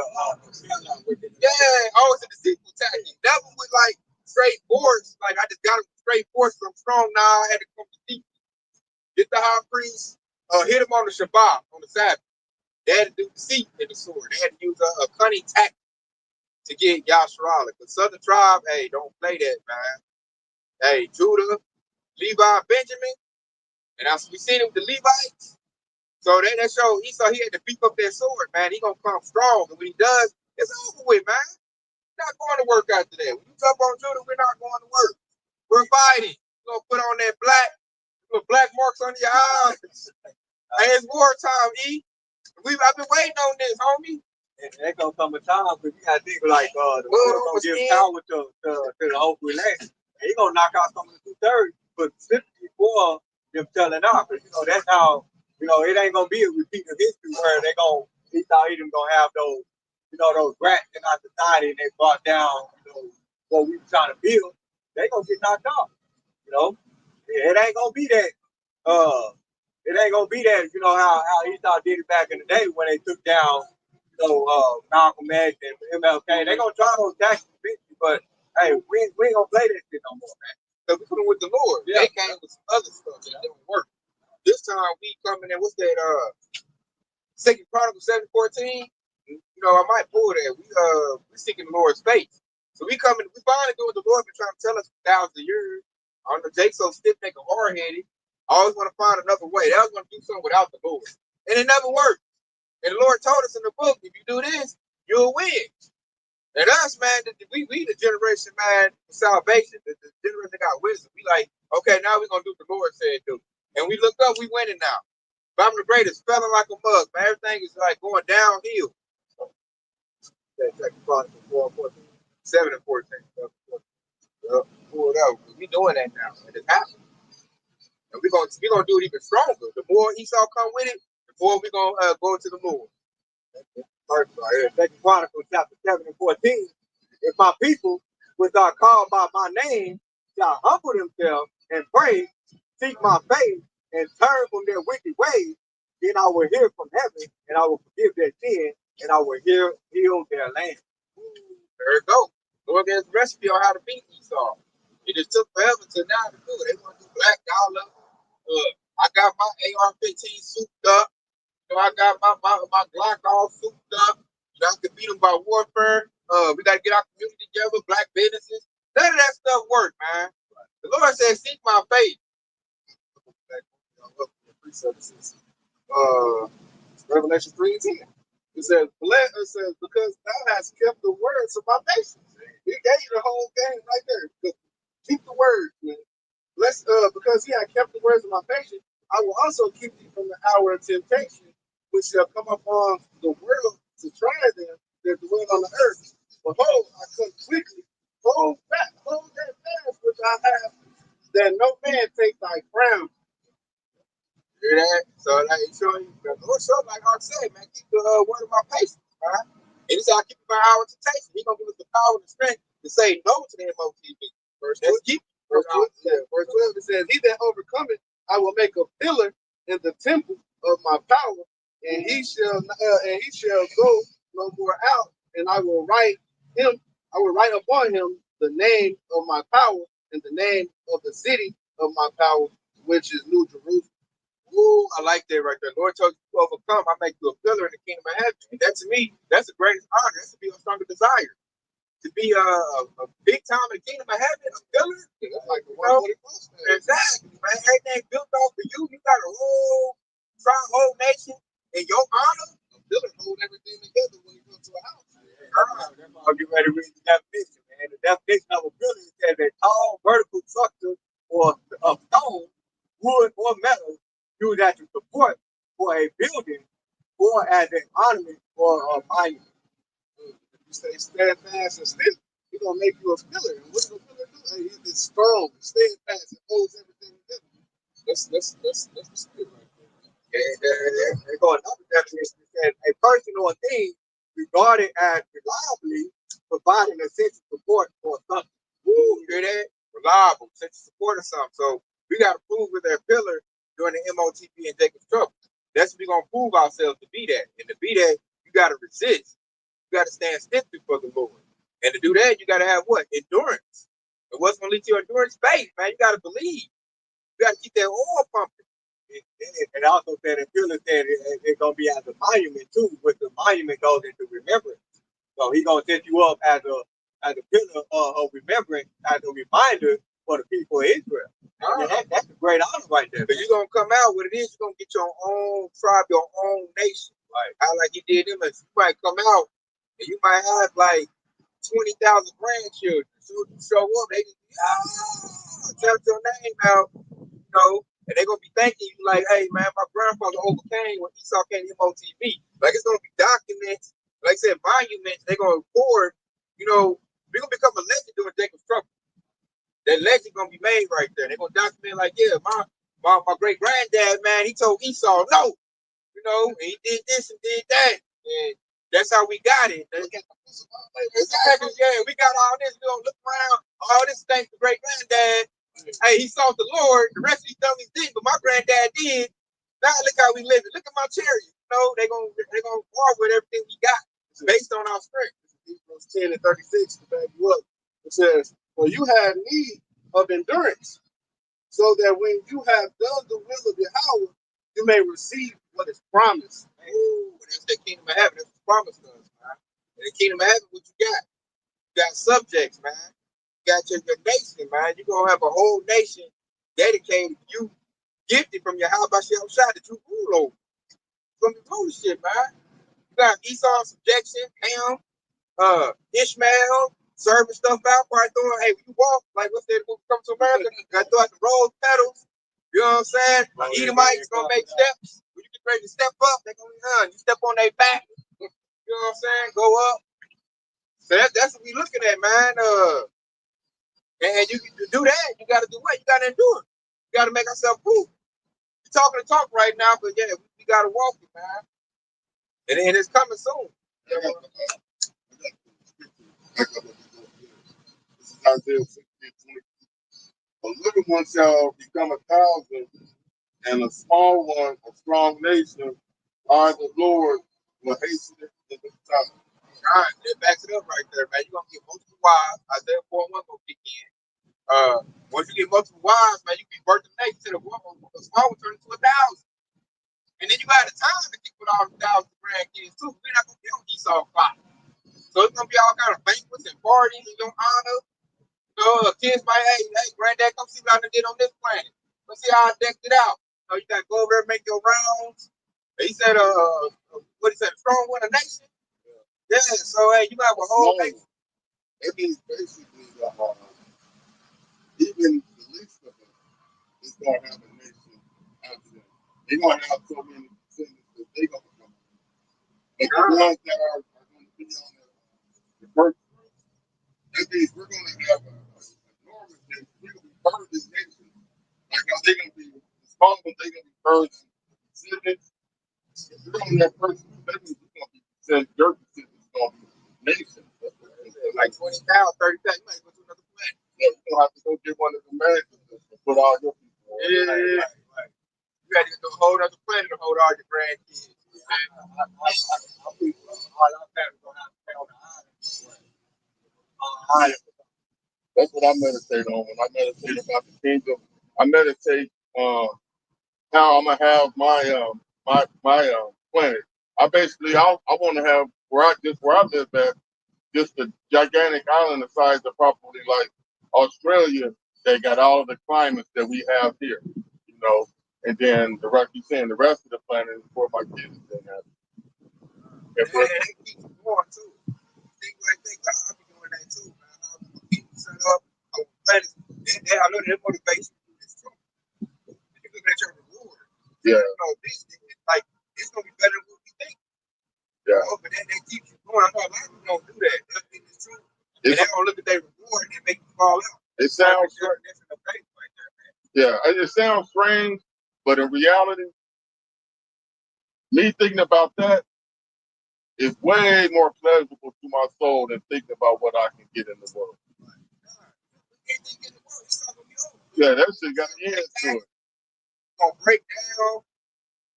S4: always a deceitful tactic. That was with like straight force. Like I just got him straight force. I'm strong now. I had to come to deep. Get the high priest, hit him on the Shabbat, on the Sabbath. They had to do deceit in the sword. They had to use a cunning tactic to get Yasharala. The Southern tribe, hey, don't play that, man. Hey, Judah, Levi, Benjamin, and we seen him with the Levites. So that showed Esau, he had to beef up that sword, man. He gonna come strong, and when he does, it's over with, man. We're not going to work after that. When you jump on Judah, we're not going to work. We're fighting. We're gonna put on that black marks on your eyes. Hey, it's wartime, E. I've been waiting on this, homie.
S1: And there gonna come a time because you gotta think like the Lord gonna give power to the whole elect. And he gonna knock out some of the 2/3, but specifically for them telling out. Because that's how it ain't gonna be a repeat of history where they gonna Esau Edom gonna have those those rats in our society and they brought down what we were trying to build. They gonna get knocked off. It ain't gonna be that. It ain't gonna be that. How Esau did it back in the day when they took down Malcolm X and MLK. They gonna try those tactics, but hey, we ain't gonna play that shit no more, man.
S4: Because we put them with the Lord. Yeah. They came with some other stuff that didn't work. This time we coming in, what's that, 2 Chronicles 7:14? I might pull that. We seeking the Lord's face. So we finally doing what the Lord been trying to tell us for thousands of years. I don't know, Jake so stiff neck and hard headed. I always want to find another way. They always want to do something without the Lord. And it never worked. And the Lord told us in the book, if you do this, you'll win. And us, man, we the generation, man, of salvation, the generation that got wisdom. We like, okay, now we're going to do what the Lord said do. And we look up, we winning now. But I'm the greatest, felling like a mug, man. Everything is like going downhill. 7 and 14. Pull it out. We doing that now. And it's happening. And we're gonna do it even stronger. The more Esau come with it, the more we're gonna go to the Lord.
S1: First, Second Chronicles chapter 7 and 14. If my people, which are called by my name, shall humble themselves and pray, seek my face, and turn from their wicked ways, then I will hear from heaven, and I will forgive their sin, and I will heal their land.
S4: There it goes. Lord gave us a recipe on how to beat Esau. It just took forever to now to do it. They want to do black dollar. I got my AR-15 souped up. I got my Glock all souped up. I can beat them by warfare. We got to get our community together, black businesses. None of that stuff work, man. The Lord said, seek my faith.
S2: Revelation 3 and 10. It says, because thou hast kept the words of my patience. He gave you the whole game right there. Keep the words, man. Because he had kept the words of my patience, I will also keep thee from the hour of temptation, which shall come upon the world to try them that dwell on the earth. Behold, I come quickly. Hold that fast which I have, that no man take thy crown.
S4: Hear that? So like showing you the Lord showed like I said, man, keep the word of my patience, right? And he said, I keep my hour to taste. He's gonna give us the power and the strength to say no to the MOTV. Verse 12,
S2: it says, he that overcometh, I will make a pillar in the temple of my power, and he shall go no more out, and I will write upon him the name of my power and the name of the city of my power, which is New Jerusalem.
S4: Ooh, I like that right there. Lord told you to overcome. I make you a pillar in the kingdom of heaven. And that to me, that's the greatest honor. That's to be a stronger desire. To be a big time in the kingdom of heaven, a pillar.
S2: That's like the 140 plus.
S4: Exactly, man. Everything built off of you. You got a whole nation in your honor.
S2: A pillar hold everything together when you go to a house.
S1: I'll get ready to read the definition, man. The definition of a building says a tall vertical structure or of stone, wood, or metal used as a support for a building or as an ornament or a monument.
S2: If you stay steadfast and stiff, he's gonna make you a pillar. And what does a pillar do? Hey, it's strong, steadfast, it holds everything together. That's the spirit right there.
S1: There go another definition that says a person or a thing regarded as reliably providing essential support for something.
S4: Woo, hear that? Reliable, essential support or something. So we got to prove with that pillar during the MOTP and Jacob's trouble. That's what we're going to prove ourselves to be that. And to be that, you got to resist. You got to stand stiff before the Lord. And to do that, you got to have what? Endurance. And what's going to lead to your endurance? Faith, man. You got to believe. You got to keep that oil pumping.
S1: And also said that pillar said it's going to be as a monument too, which the monument goes into remembrance. So he's going to set you up as a pillar of remembrance, as a reminder for the people of Israel. That's a great honor right there.
S4: But you're going to come out, what it is, you're going to get your own tribe, your own nation. How like he did them. You might come out and you might have like 20,000 grandchildren. So you show up, they just, tell your name out, and they're going to be thanking you like, hey, man, my grandfather overcame when Esau came to MOTV. Like, it's going to be documents like I said, monuments, they're gonna record, you know, we're gonna become a legend during Jacob's trouble. That legend gonna be made right there. They're gonna document like, yeah, my great granddad, man, he told Esau no, you know, and he did this and did that. And that's how we got it. Exactly, yeah, we got all this. We don't look around, all this thanks to great granddad. Hey, he sought the Lord. The rest of these dummies didn't, but my granddad did. Now look how we live. Look at my chariot. You know, they're gonna war with everything we got based on our strength.
S2: Hebrews 10 and 36 to back you up. It says, "For you have need of endurance, so that when you have done the will of Yahweh, you may receive what is promised."
S4: Ooh, that's the kingdom of heaven. That's what promised us, man. In the kingdom of heaven, what you got? You got subjects, man. You got your nation, man. You're gonna have a whole nation dedicated to you, gifted from your house by shot that you rule over. From the rulership, man. You got Esau subjection, Ham, Ishmael, serving stuff out, probably throwing, hey, when you walk, like what's that movie Come to America? Got to throw out the rose petals. You know what I'm saying? Edomites gonna make steps. When you get ready to step up, they're gonna be done. You step on their back, you know what I'm saying? Go up. So that's what we looking at, man. And you to do that, you gotta do what? You gotta endure. You gotta make ourselves proof. We're talking the talk right now, but yeah, we gotta walk it, man. And it's coming soon.
S3: This is Isaiah 60:20. A little one shall become 1,000, and a small one a strong nation. I, the Lord, will hasten it in the time.
S4: All right, that backs it up right there, man. You're gonna get multiple wives. Isaiah 4:1 gonna kick in. Once you get multiple wives, man, you can be birthing nation to the small one turn into 1,000. And then you got the time to keep with all the 1,000 grandkids too. We're not gonna be on Esau clock. So it's gonna be all kind of banquets and parties in your honor. Kids might, hey, granddad, come see what I did on this planet. Let's see how I decked it out. You gotta go over there and make your rounds. He said, what he said, a strong one, a nation. Yeah, so hey, you have a whole nation.
S3: It means basically even the least of them is going to have a nation after them. They're going to have so many descendants that they're going to come. But the ones that are going to be on the birth, that means we're going to have an enormous nation. We're going to be birthing nations. Like how they're going to be small, but they're going to be birthing descendants. If you're on that person, that means you're going to be descendants. Your descendants are going to be nations.
S4: Like 20,000, 30,000, you might go to another planet.
S3: Yeah, you don't have to go get one of the mansions and put all your people on.
S4: Yeah. Right. You got to go to a whole other planet to hold all your grandkids.
S3: That's what I meditate on when I meditate about the kingdom. I meditate how I'm gonna have my planet. I want to have where I live at, just a gigantic island the size of probably like Australia. They got all of the climates that we have here, you know. And then the rest, you saying the rest of the planet is for my kids to have.
S4: And it keeps going too. Things like that, I'll be doing that too, man. I'll be set up. I know that motivation to do this too. You look at your reward.
S3: Yeah.
S4: You know, this like it's gonna be better than what we think.
S3: Yeah.
S4: But that keeps you going. I know a lot of people don't do that. That is true. And they don't look at their reward and make you fall out.
S3: It sounds it sounds strange, but in reality, me thinking about that is way more pleasurable to my soul than thinking about what I can get in the world. Yeah, that shit got me into it.
S4: It's gonna break down,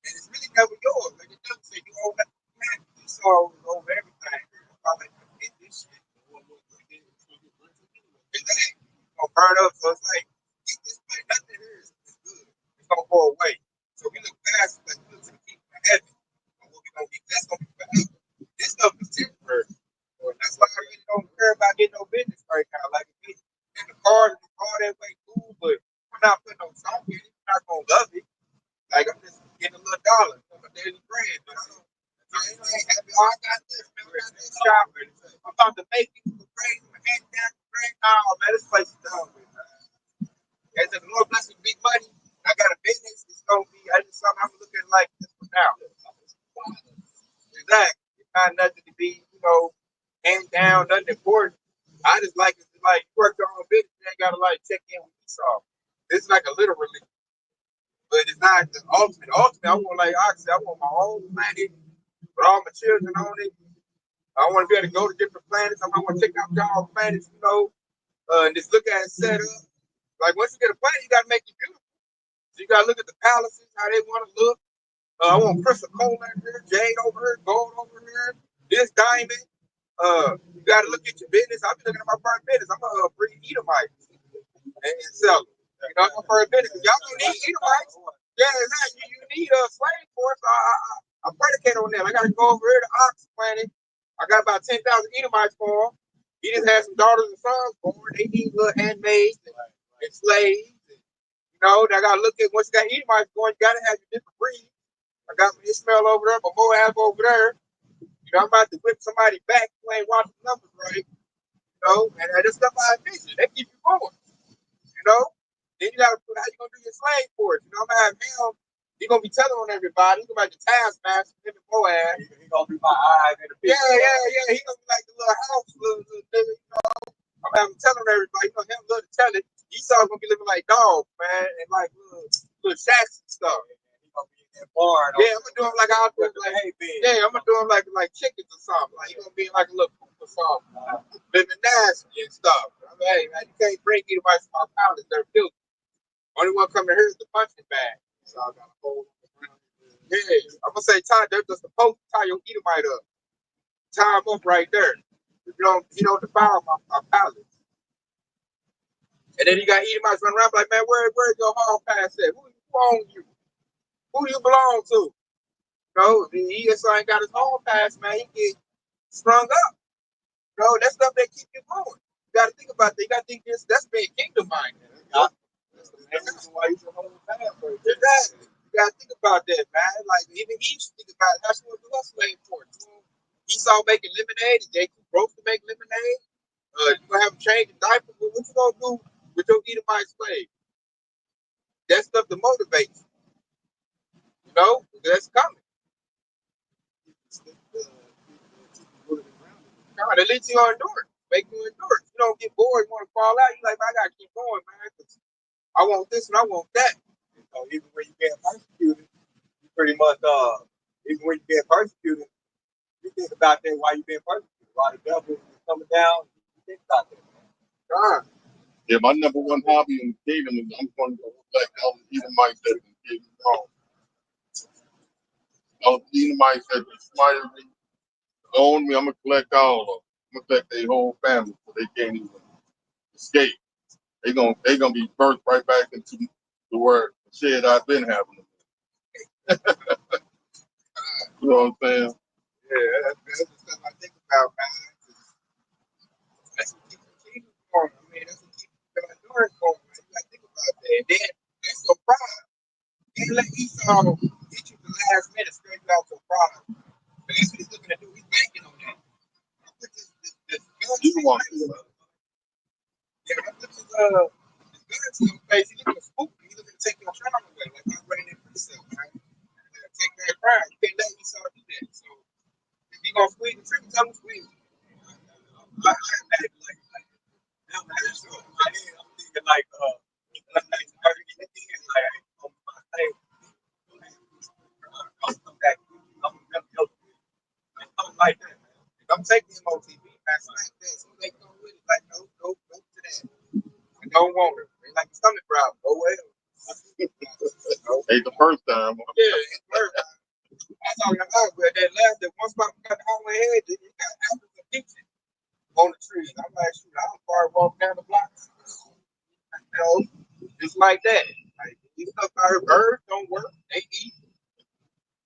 S4: and it's really never yours. Like the devil said, you own that man. You saw over everything. I'm like, get this shit. Exactly. It's gonna burn up. So it's like, get this place. Nothing here is good. It's gonna go away. So we look past it, like we look to the kingdom of heaven. And what we gonna get, that's gonna be forever. This stuff is temporary. And that's why I really don't care about getting no business right now. Like in the cars, all that way cool, but I'm not putting no song in it. I'm not gonna love it. Like I'm just getting a little dollar for my daily bread, but I ain't happy. Oh, I got this, man. I got this shop. I'm about to make people go crazy. My head down, crazy. Oh man, this place is done with, man. As the Lord bless me, big money. I got a business. It's gonna be. Something I'm looking like this for now. Exactly. It's not nothing to be down, nothing important. I just like it. Like you work your own business, you ain't gotta like check in with Esau. It's like a little relief, but it's not the ultimate. Ultimate, I want like Oxy. I want my own planet with all my children on it. I want to be able to go to different planets. I want to check out y'all planets, and just look at it set up. Like once you get a planet, you gotta make it beautiful. So you gotta look at the palaces, how they want to look. I want crystal coal over here, jade over here, gold over here, this diamond. You gotta look at your business. I've been looking at my first business. I'm gonna bring Edomites and sell them. My first business. Y'all gonna need Edomites. Yeah, exactly. You need a slave force. I predicate on that. I gotta go over here to Ox Planet. I got about 10,000 Edomites for him. He just had some daughters and sons born. They need little handmaids and slaves. I gotta look at once you got Edomites going, you gotta have your different breeds. I got my Ishmael over there, my Moab over there. I'm about to whip somebody back who ain't watching the numbers right. And that's stuff I envision. They keep you going. Then you gotta put how you gonna do your slave force. I'm gonna have him. He gonna be telling on everybody. He gonna be like the taskmaster, him and Moab.
S1: He gonna be my eyes in the picture.
S4: Yeah. He gonna be like the little house, little nigga. I'm gonna have him telling everybody. Him little tell it. Esau's gonna be living like dogs, man, and like little shacks and stuff.
S1: Barn,
S4: I'm gonna do him like I'm gonna do him like chickens or something. Like he gonna be like a little poop or something, living nasty and stuff. Hey man, you can't bring anybody from our palace. They're filthy. Only one coming here is the punching bag. So I got a hold on the ground. Yeah, I'm gonna say they're just supposed to tie your Edomite up. Tie him up right there. You don't defile my palace. And then you got Edomites running around like, man, where's your hall pass at? Who owns you? Who you belong to? He just ain't got his hall pass, man. He get sprung up. That stuff that keep you going. You got to think about that. You got to think that's being kingdom minded. That's the main reason why he's a whole pass. Exactly. You got to think about that, man. Like even he used to think about it. That's what the slave for. Esau making lemonade. They too broke to make lemonade. You gonna have them change the diaper. What you gonna do with your Edomite slave? That stuff to motivate you. That's coming. God, at least you endure it. Make you endure it. You don't get bored, you want to fall out. You like, man, I gotta keep going, man. Cause I want this and I want that.
S1: Even when you get persecuted, you pretty much even when you get persecuted, you think about that while you're being persecuted. While the devil is coming down, you think about that, man.
S4: God.
S3: Yeah, my number one hobby in gaming is I'm going to go back all the Edomites that get me wrong. All the Edomites that inspired me, own me, I'm going to collect all of them. I'm going to collect their whole family so they can't even escape. They're gonna be birthed right back into the word shed I've been having them. You know what I'm saying?
S4: Yeah, that's the stuff I think about, man. That's what keeps the kingdom going. I mean, that's what keeps the endurance going, man. You gotta think about that. And then that's your pride. You can't let Esau get you the last minute straight out your pride. But that's what he's looking to do. He's banking on that. I put this gun to your face. Yeah, I put this gun to your face. He's looking to spook you. He's looking to take your crown away. Like I'm running in precept, man. Take that crown. You can't let Esau do that. So if he gonna squeeze the trigger, tell him to squeeze it.
S1: I'm thinking like I'm like that, man.
S4: If I'm taking MOTV, man, smack that. So they come with it. Like, no to that. I don't want it. They like the stomach problem. Oh, well.
S3: Ain't the first time.
S4: Yeah, it's first time. I talking about that last, that one spot we got the hallway head, you got apples and peaches on the trees. I'm like, shoot, I'm far walk down the block. Just like that. Like, these stuff out here, birds don't work. They eat.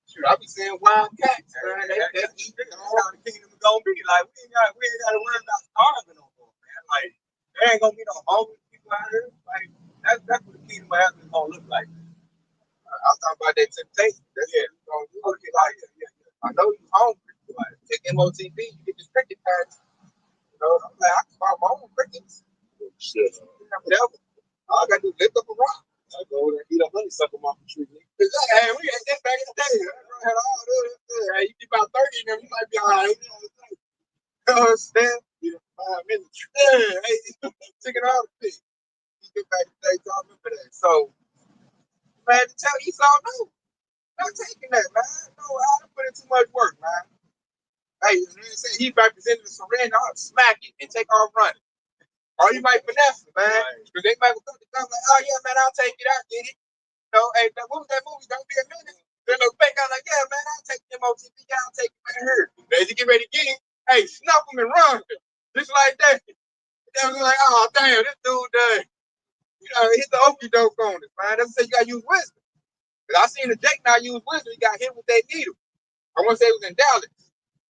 S4: Shoot, I be seeing wild cats, man. They eat.
S1: That's how the kingdom is gonna be. Like we ain't got to worry about starving no more, man. Like there ain't gonna be no homeless people out here. Like that's what the kingdom of heaven is gonna look like.
S4: I'm talking about that temptation. That's what you're gonna do. I know you're hungry. Like, take MOTV, you get this cricket patch. I'm like, I can buy my own crickets.
S3: Shit.
S4: Whatever. All I gotta do is lift up a rock.
S1: I go there and eat a honeysuckle off the tree.
S4: Hey, we had that back in the day. I had all those. Hey, you get about 30 of them, you might be all right. You know what I'm saying?
S2: You know, 5 minutes.
S4: Yeah, hey, taking all the things. He get back today, so I remember that. So, man, to tell Esau, no, not taking that, man. No, I don't put in too much work, man. Hey, he represented the surrender, I'll smack it and take off running. Or you might finesse it, man. Because they might come to come like, oh, yeah, man, I'll take it, I'll get it. You know, hey, what was that movie? Don't be a minute. Then look back, I'm like, yeah, man, I'll take the MOTV, I'll take it right here. As you get ready to get it, hey, snuff him and run. Just like that. They was like, oh, damn, this dude, you know, hit the okie doke on it, man. That's what you gotta use wisdom. Because I seen the Jake now use wisdom, he got hit with that needle. I want to say it was in Dallas.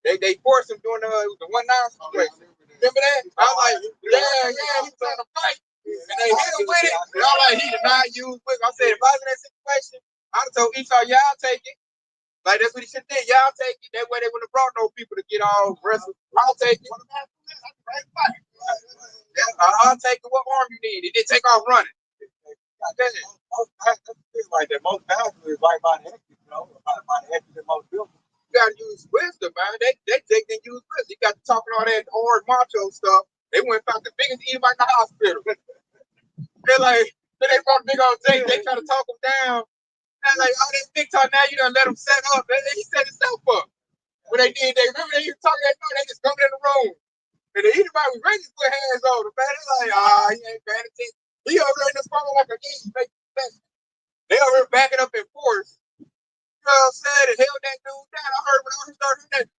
S4: They forced him during the 1-9 situation. Remember that? I was like, yeah, he was trying to fight. And they hit him with it. And I was like, he did not use wisdom. I said, if I was in that situation, I'd have told Esau, yeah, I'll take it. Like, that's what he should have did. Yeah, I'll take it. That way they wouldn't have brought no people to get all aggressive. I'll take it. Yeah, I'll take it. What arm you need? It did take off running.
S1: Like that. Most pastors is right by the exit, you know, by the exit in most buildings.
S4: You gotta use wisdom, man. They didn't use wisdom. You got to talking all that hard macho stuff. They went and found the biggest Edomite in the hospital. They're like, then they brought big old Jake. They try to talk him down. They're like, oh, this big talk now. You done let him set up. He set himself up. When they did, they remember they was talking that night. They just come in the room. And the Edomite was ready to put hands on him, man. They're like, he ain't paying attention. He over there in the phone like a geese. They over there backing up in force. You know what I'm saying? And held that dude down. I heard when I started hearing that,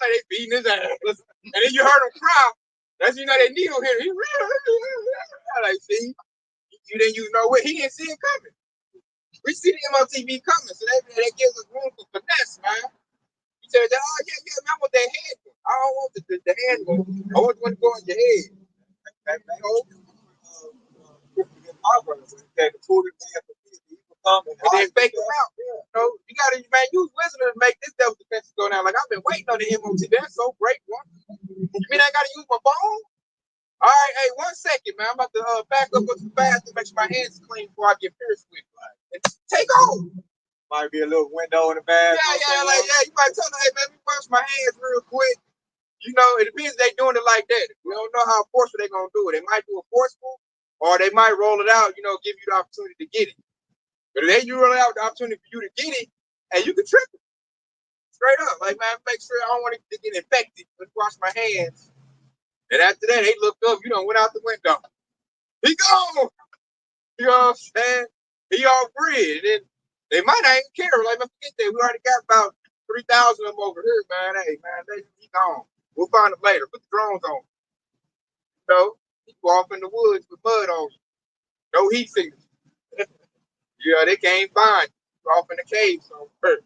S4: like they beating his ass. And then you heard him cry. That's you know that needle hit him. Like, see, you didn't use no way. He didn't see it coming. We see the MOTV coming, so that gives us room for finesse, man. You said that, oh yeah, man, I want that hand one. I don't want the hand one. I want the one to go in your head.
S1: My brother said the food man for people come
S4: And then fake them out. You know, you gotta, man, use wisdom to make this devil defense go down. Like, I've been waiting on the MOT. That's so great, one. You mean I gotta use my phone? All right, hey, 1 second, man. I'm about to back up with the bath to make sure my hands clean before I get pierced with. And take off.
S1: Might be a little window in the bathroom.
S4: Yeah, you might tell them, hey, man, let me wash my hands real quick. You know, it depends if they doing it like that. We don't know how forceful they're gonna do it. They might do it forceful, or they might roll it out, you know, give you the opportunity to get it. But if they roll out the opportunity for you to get it, and you can trip it. Straight up. Like, man, make sure I don't want it to get infected. Let's wash my hands. And after that, they looked up, you know, went out the window. He gone. You know what I'm saying? He all free. And then they might not even care. Like, don't forget that we already got about 3,000 of them over here, man. Hey, man, he gone. We'll find them later. Put the drones on. You know, he go off in the woods with mud on you. No heat signals. Yeah, they can't find you. Off in the cave somewhere.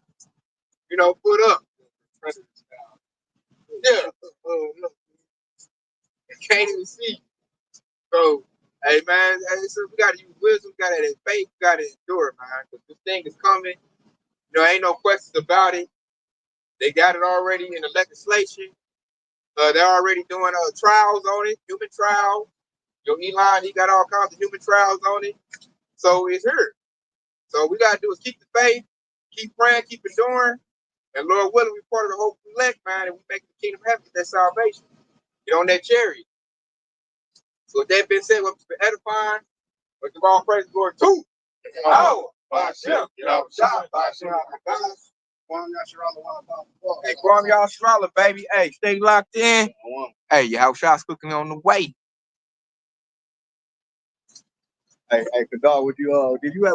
S4: You know, put up. Yeah. Can't even see. So, hey, man, so we got to use wisdom. We got to have faith. We got to endure, man. Because this thing is coming. You know, ain't no questions about it. They got it already in the legislation. They're already doing trials on it, human trials. Elon, he got all kinds of human trials on it. So it's here. So we got to do is keep the faith, keep praying, keep enduring. And Lord willing, we part of the whole elect, man, and we make the kingdom of heaven, that salvation. Get on that chariot. So with that being said, what's been edifying, but give all praise, glory to. Oh, Hashem, Hey, Kwame Yashrala, baby. Hey, stay locked in. Hey, Yahushua's cooking on the way.
S1: Hey, Kadar, did you ever